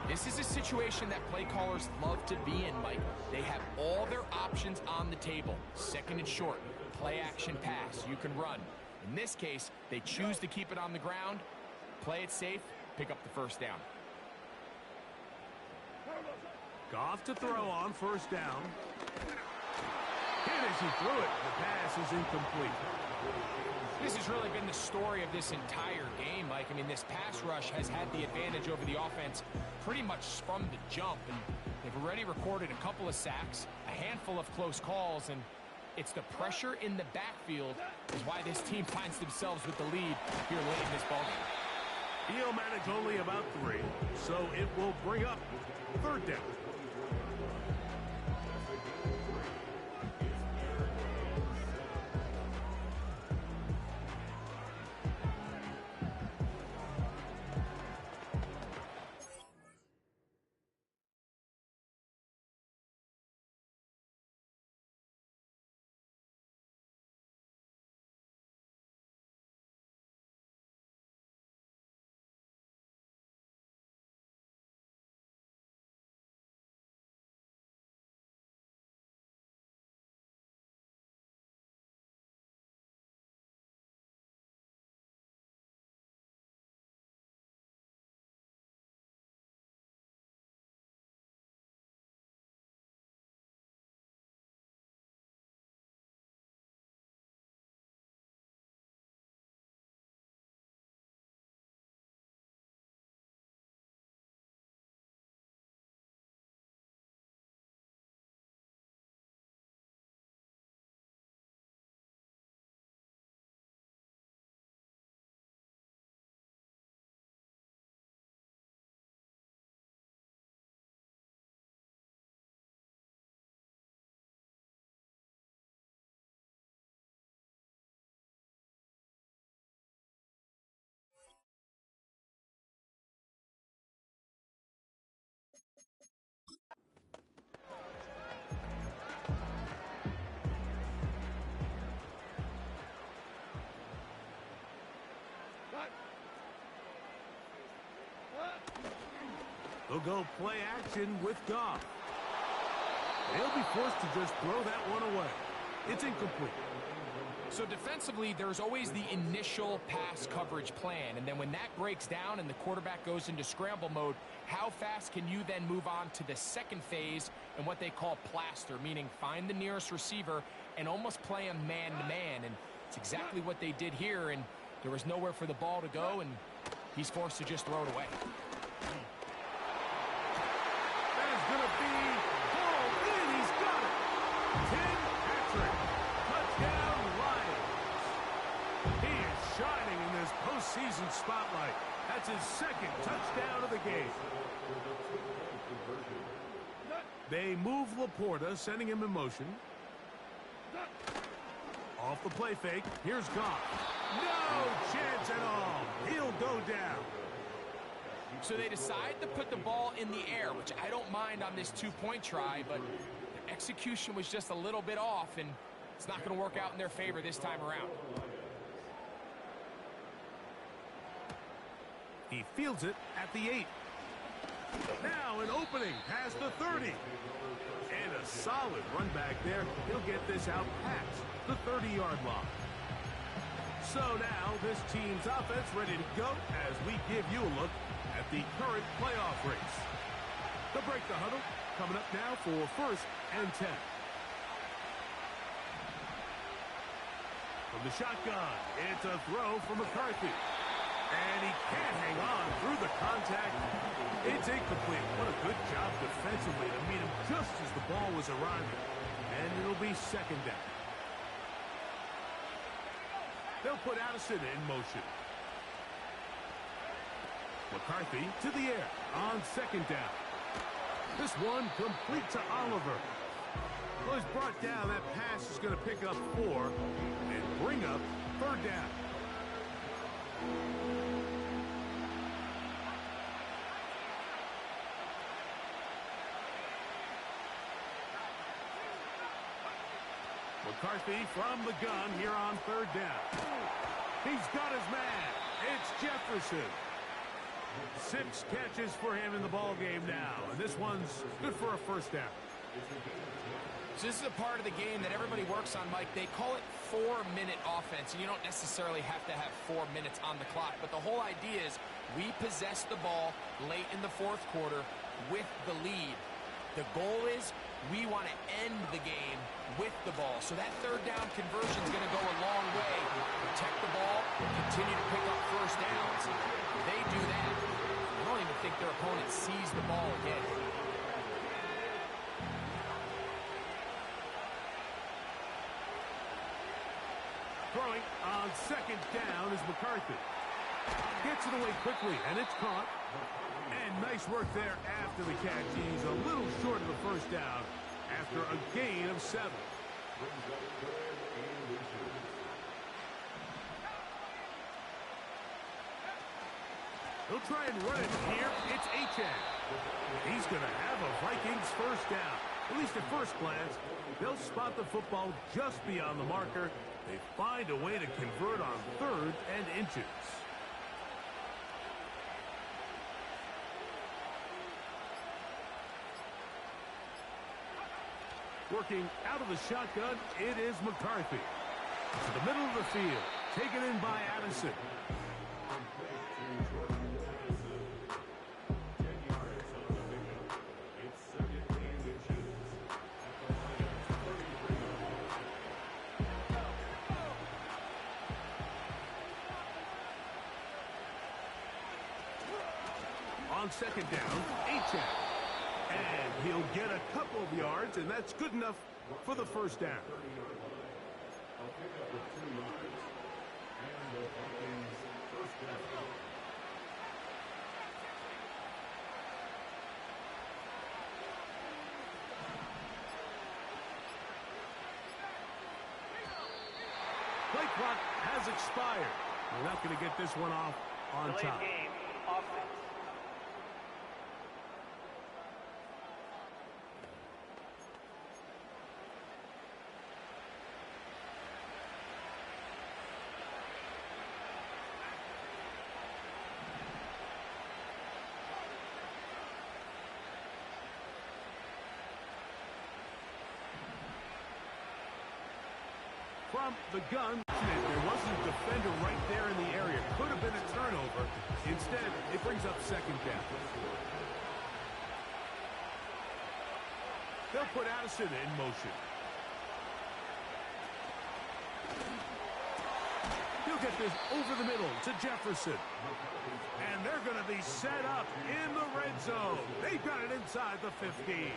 This is a situation that play callers love to be in, Mike. They have all their options on the table. Second and short, play action pass, you can run. In this case, they choose to keep it on the ground, play it safe, pick up the first down.
Goff to throw on first down. Hit as he threw it. The pass is incomplete.
This has really been the story of this entire game, Mike. I mean, this pass rush has had the advantage over the offense pretty much from the jump, and they've already recorded a couple of sacks, a handful of close calls, and it's the pressure in the backfield is why this team finds themselves with the lead here late in this ballgame.
He'll manage only about 3, so it will bring up third down. They'll go play action with Goff. They'll be forced to just throw that one away. It's incomplete.
So defensively, there's always the initial pass coverage plan, and then when that breaks down and the quarterback goes into scramble mode, how fast can you then move on to the second phase and what they call plaster, meaning find the nearest receiver and almost play him man-to-man, and it's exactly what they did here, and there was nowhere for the ball to go, and he's forced to just throw it away.
That is going to be pulled in. He's got it. Tim Patrick. Touchdown, Lions. He is shining in this postseason spotlight. That's his second touchdown of the game. They move Laporta, sending him in motion. Off the play fake. Here's Goff. No chance at all. He'll go down.
So they decide to put the ball in the air, which I don't mind on this two-point try, but the execution was just a little bit off, and it's not going to work out in their favor this time around.
He fields it at the 8. Now an opening past the 30. And a solid run back there. He'll get this out past the 30-yard line. So now this team's offense ready to go as we give you a look at the current playoff race. They'll break the huddle. Coming up now for 1st and 10. From the shotgun, it's a throw from McCarthy. And he can't hang on through the contact. It's incomplete. What a good job defensively to meet him just as the ball was arriving. And it'll be second down. They'll put Addison in motion. McCarthy to the air on second down. This one complete to Oliver. Well, he's brought down. That pass is going to pick up 4 and bring up third down. McCarthy from the gun here on third down. He's got his man. It's Jefferson. 6 catches for him in the ball game now, and this one's good for a first down.
So this is a part of the game that everybody works on, Mike. They call it 4-minute offense, and you don't necessarily have to have 4 minutes on the clock. But the whole idea is we possess the ball late in the fourth quarter with the lead. The goal is we want to end the game with the ball. So that third down conversion is going to go a long way. Protect the ball, continue to pick up first downs. If they do that, I don't even think their opponent sees the ball again.
Throwing on second down is McCarthy. Gets it away quickly, and it's caught. And nice work there after the catch. He's a little short of the first down after a gain of 7. He'll try and run it here. It's Achane. He's going to have a Vikings first down. At least at first glance, they'll spot the football just beyond the marker. They find a way to convert on 3rd and inches. Working out of the shotgun, it is McCarthy. To the middle of the field, taken in by Addison. On second down, Achane. And he'll get a couple of yards, and that's good enough for the first down. Play clock has expired. We're not going to get this one off on top.
Game, offense.
From the gun, there wasn't a defender right there in the area. Could have been a turnover. Instead, it brings up second down. They'll put Addison in motion. He'll get this over the middle to Jefferson. And they're going to be set up in the red zone. They've got it inside the 15.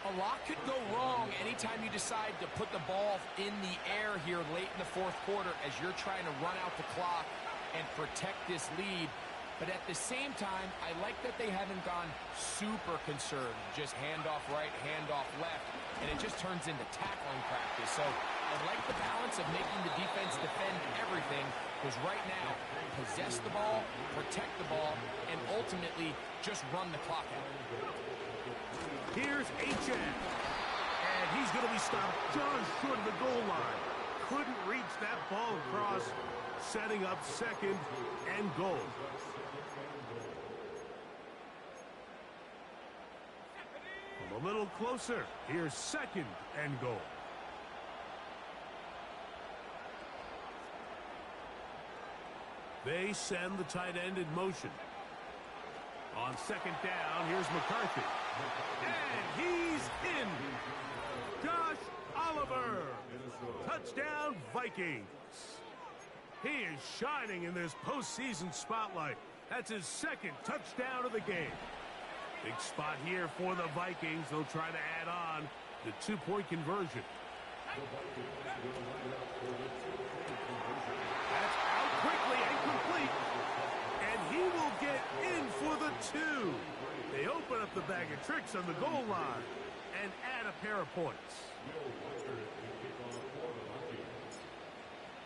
A lot could go wrong anytime you decide to put the ball in the air here late in the fourth quarter as you're trying to run out the clock and protect this lead. But at the same time, I like that they haven't gone super conservative. Just handoff right, handoff left, and it just turns into tackling practice. So I like the balance of making the defense defend everything, because right now, possess the ball, protect the ball, and ultimately just run the clock out.
Here's Achane. And he's going to be stopped just short of the goal line. Couldn't reach that ball across, setting up second and goal. A little closer. Here's second and goal. They send the tight end in motion. On second down, here's McCarthy. And he's in. Josh Oliver. Touchdown, Vikings. He is shining in this postseason spotlight. That's his second touchdown of the game. Big spot here for the Vikings. They'll try to add on the 2-point conversion. That's out quickly and complete. And he will get in for the 2. They open up the bag of tricks on the goal line and add a pair of points.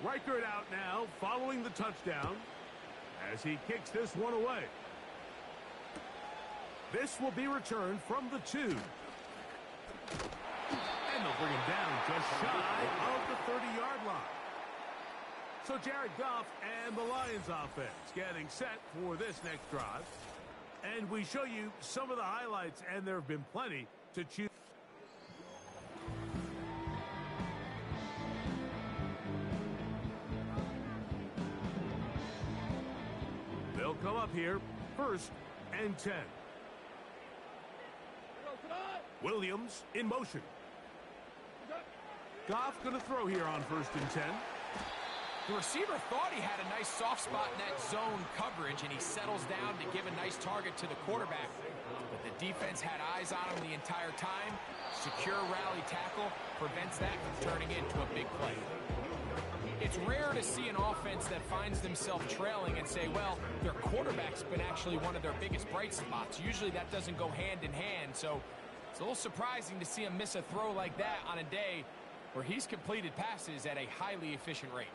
Reichert out now following the touchdown as he kicks this one away. This will be returned from the 2. And they'll bring him down just shy of the 30-yard line. So Jared Goff and the Lions offense getting set for this next drive. And we show you some of the highlights, and there have been plenty to choose. They'll come up here, 1st and 10. Williams in motion. Goff going to throw here on 1st and 10.
The receiver thought he had a nice soft spot in that zone coverage, and he settles down to give a nice target to the quarterback. But the defense had eyes on him the entire time. Secure rally tackle prevents that from turning into a big play. It's rare to see an offense that finds themselves trailing and say, well, their quarterback's been actually one of their biggest bright spots. Usually that doesn't go hand in hand, so it's a little surprising to see him miss a throw like that on a day where he's completed passes at a highly efficient rate.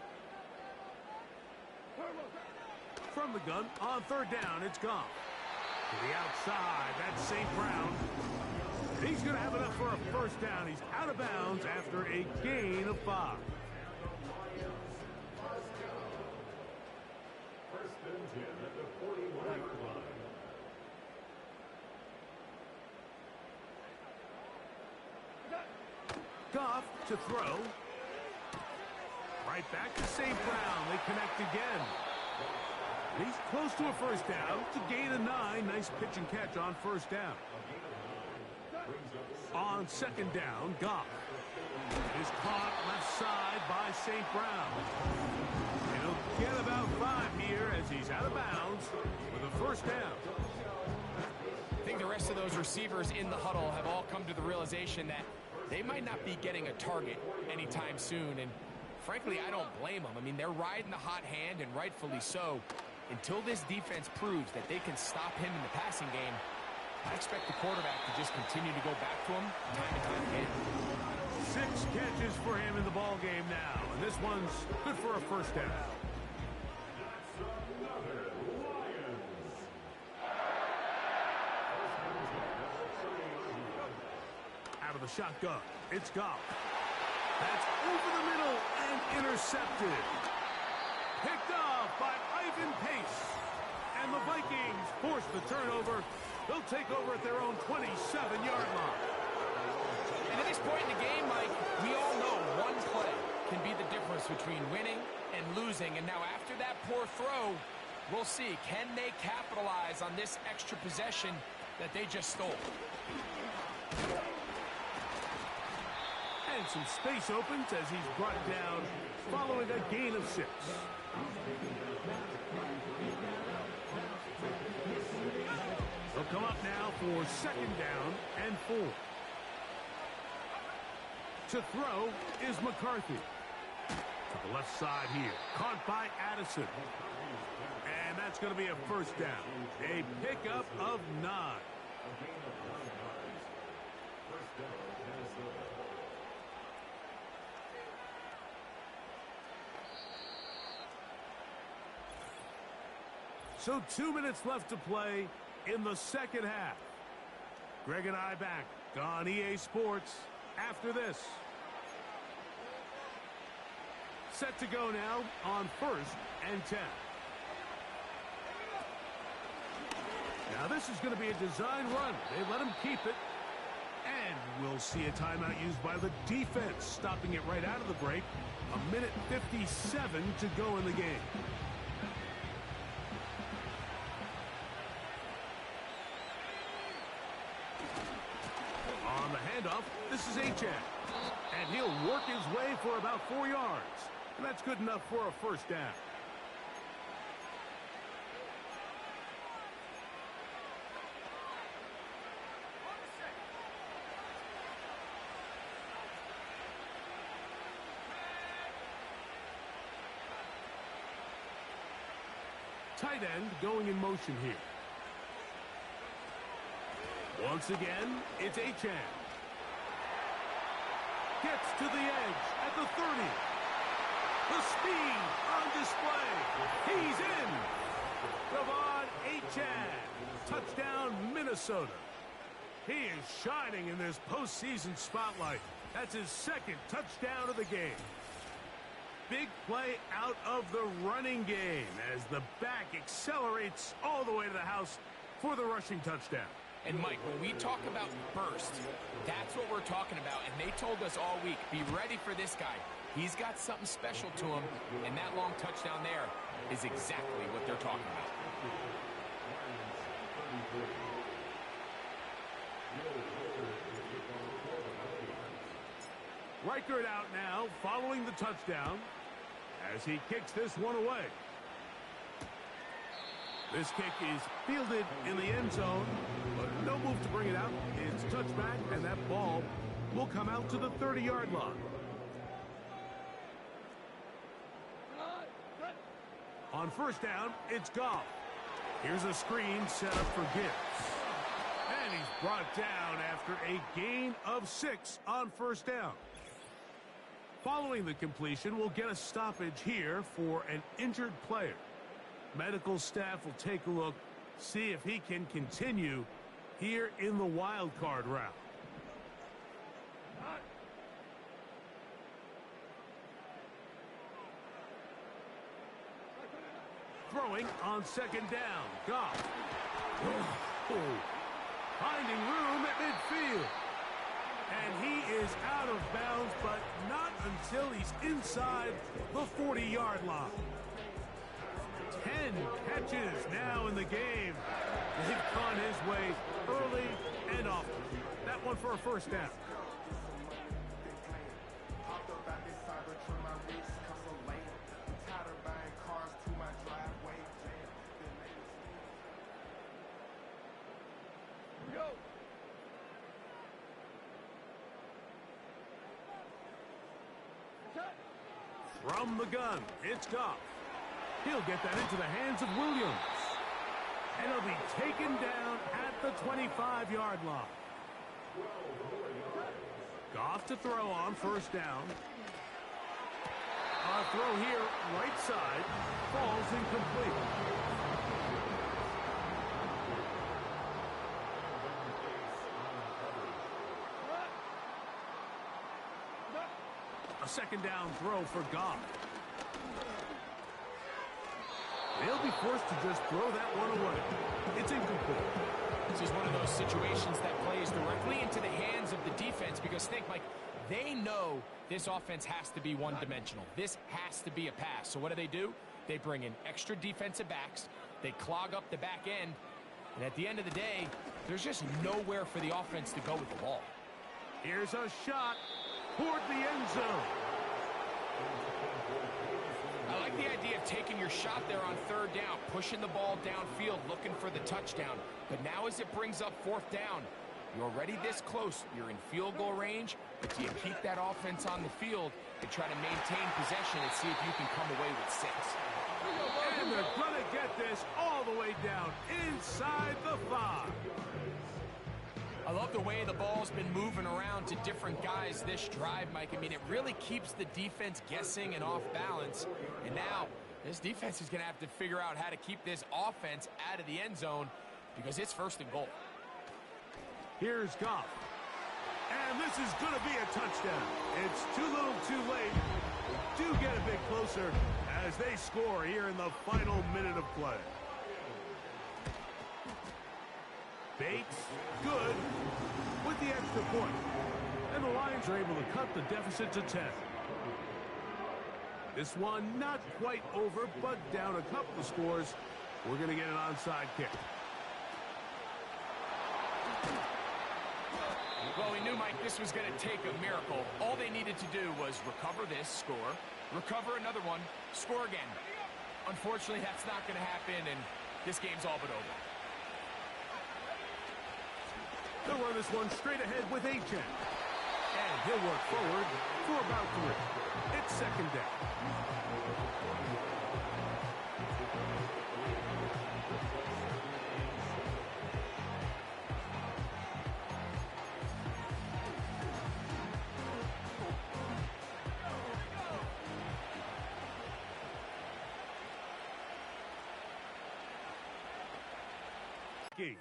From the gun, on 3rd down, it's Goff. To the outside, that's St. Brown. And he's going to have enough for a 1st down. He's out of bounds after a gain of 5. Goff to throw. Right back to St. Brown. They connect again. He's close to a 1st down to gain a 9. Nice pitch and catch on 1st down. On 2nd down, Goff is caught left side by St. Brown. And he'll get about 5 here as he's out of bounds with a 1st down.
I think the rest of those receivers in the huddle have all come to the realization that they might not be getting a target anytime soon. And frankly, I don't blame them. I mean, they're riding the hot hand, and rightfully so. Until this defense proves that they can stop him in the passing game, I expect the quarterback to just continue to go back to him time and time again.
6 catches for him in the ball game now, and this one's good for a 1st down. Out of the shotgun, it's Goff. That's over the middle and intercepted. Picked off by Ivan Pace. And the Vikings force the turnover. They'll take over at their own 27-yard line.
And at this point in the game, Mike, we all know one play can be the difference between winning and losing. And now after that poor throw, we'll see, can they capitalize on this extra possession that they just stole?
And some space opens as he's brought down following a gain of 6. They'll come up now for 2nd down and 4. To throw is McCarthy. To the left side here. Caught by Addison. And that's going to be a 1st down. A pickup of 9. So 2 minutes left to play in the 2nd half. Greg and I back on EA Sports after this. Set to go now on 1st and 10. Now this is going to be a design run. They let him keep it. And we'll see a timeout used by the defense, stopping it right out of the break. 1:57 to go in the game. On the handoff, this is Achan. And he'll work his way for about 4 yards. And that's good enough for a 1st down. Tight end going in motion here. Once again, it's Achan. Gets to the edge at the 30. The speed on display. He's in. Ravon Achan. Touchdown, Minnesota. He is shining in this postseason spotlight. That's his 2nd touchdown of the game. big play out of the running game as the back accelerates all the way to the house for the rushing touchdown.
And, Mike, when we talk about burst, that's what we're talking about. And they told us all week, be ready for this guy. He's got something special to him, and that long touchdown there is exactly what they're talking about.
Reichert out now following the touchdown as he kicks this one away. This kick is fielded in the end zone, but no move to bring it out. It's touchback, and that ball will come out to the 30-yard line. On first down, it's Goff. Here's a screen set up for Gibbs. And he's brought down after a gain of 6 on first down. Following the completion, we'll get a stoppage here for an injured player. Medical staff will take a look, see if he can continue here in the wild card round. Throwing on second down. Goff. Finding room at midfield. And he is out of bounds, but not until he's inside the 40-yard line. 10 catches now in the game. They've gone his way early and often. That one for a first down. From the gun, it's Goff. He'll get that into the hands of Williams. And he'll be taken down at the 25-yard line. Goff to throw on first down. A throw here, right side, falls incomplete. A second down throw for Goff. They'll be forced to just throw that one away. It's incomplete.
This is one of those situations that plays directly into the hands of the defense because think, Mike, they know this offense has to be one-dimensional. This has to be a pass. So what do? They bring in extra defensive backs. They clog up the back end. And at the end of the day, there's just nowhere for the offense to go with the ball.
Here's a shot toward the end zone.
I like the idea of taking your shot there on third down, pushing the ball downfield, looking for the touchdown. But now as it brings up fourth down, you're already this close. You're in field goal range, but do you keep that offense on the field and try to maintain possession and see if you can come away with 6?
And they're going to get this all the way down inside the 5.
I love the way the ball's been moving around to different guys this drive, Mike. I mean, it really keeps the defense guessing and off balance. And now, this defense is going to have to figure out how to keep this offense out of the end zone because it's first and goal.
Here's Goff. And this is going to be a touchdown. It's too little too late. Do get a bit closer as they score here in the final minute of play. Bates, good, with the extra point. And the Lions are able to cut the deficit to 10. This one not quite over, but down a couple of scores. We're going to get an onside kick.
Well, we knew, Mike, this was going to take a miracle. All they needed to do was recover this, score, recover another one, score again. Unfortunately, that's not going to happen, and this game's all but over.
They'll run this one straight ahead with H.N. And he'll work forward for about 3. It's second down. Gaze.